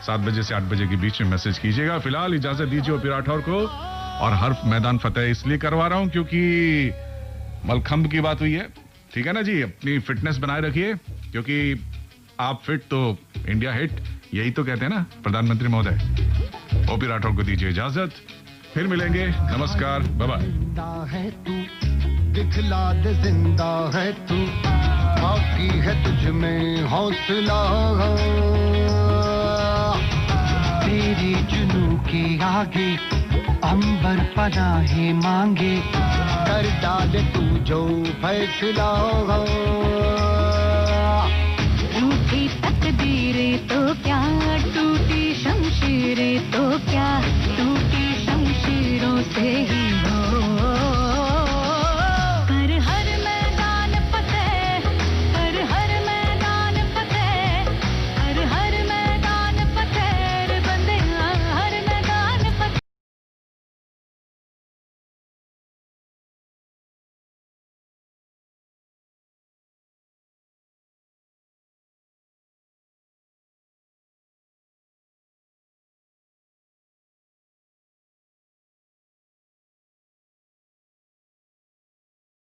7 बजे से 8 बजे के बीच में मैसेज कीजिएगा। फिलहाल इजाजत दीजिए ओपी राठौर को, और हर्फ मैदान फतेह इसलिए करवा रहा हूं क्योंकि मलखंब की बात हुई है। ठीक है ना जी, अपनी फिटनेस बनाए रखिए, क्योंकि आप फिट तो इंडिया हिट, यही तो कहते हैं ना प्रधानमंत्री महोदय। ओपी राठौर को दीजिए इजाजत, फिर मिलेंगे, नमस्कार, बाय बाय। है तू दिखला दे, जिंदा है तू, बाकी है तुझ में हौसला, तेरी जुनू के आगे अंबर पनाहे मांगे, कर डाले तू जो फैसला।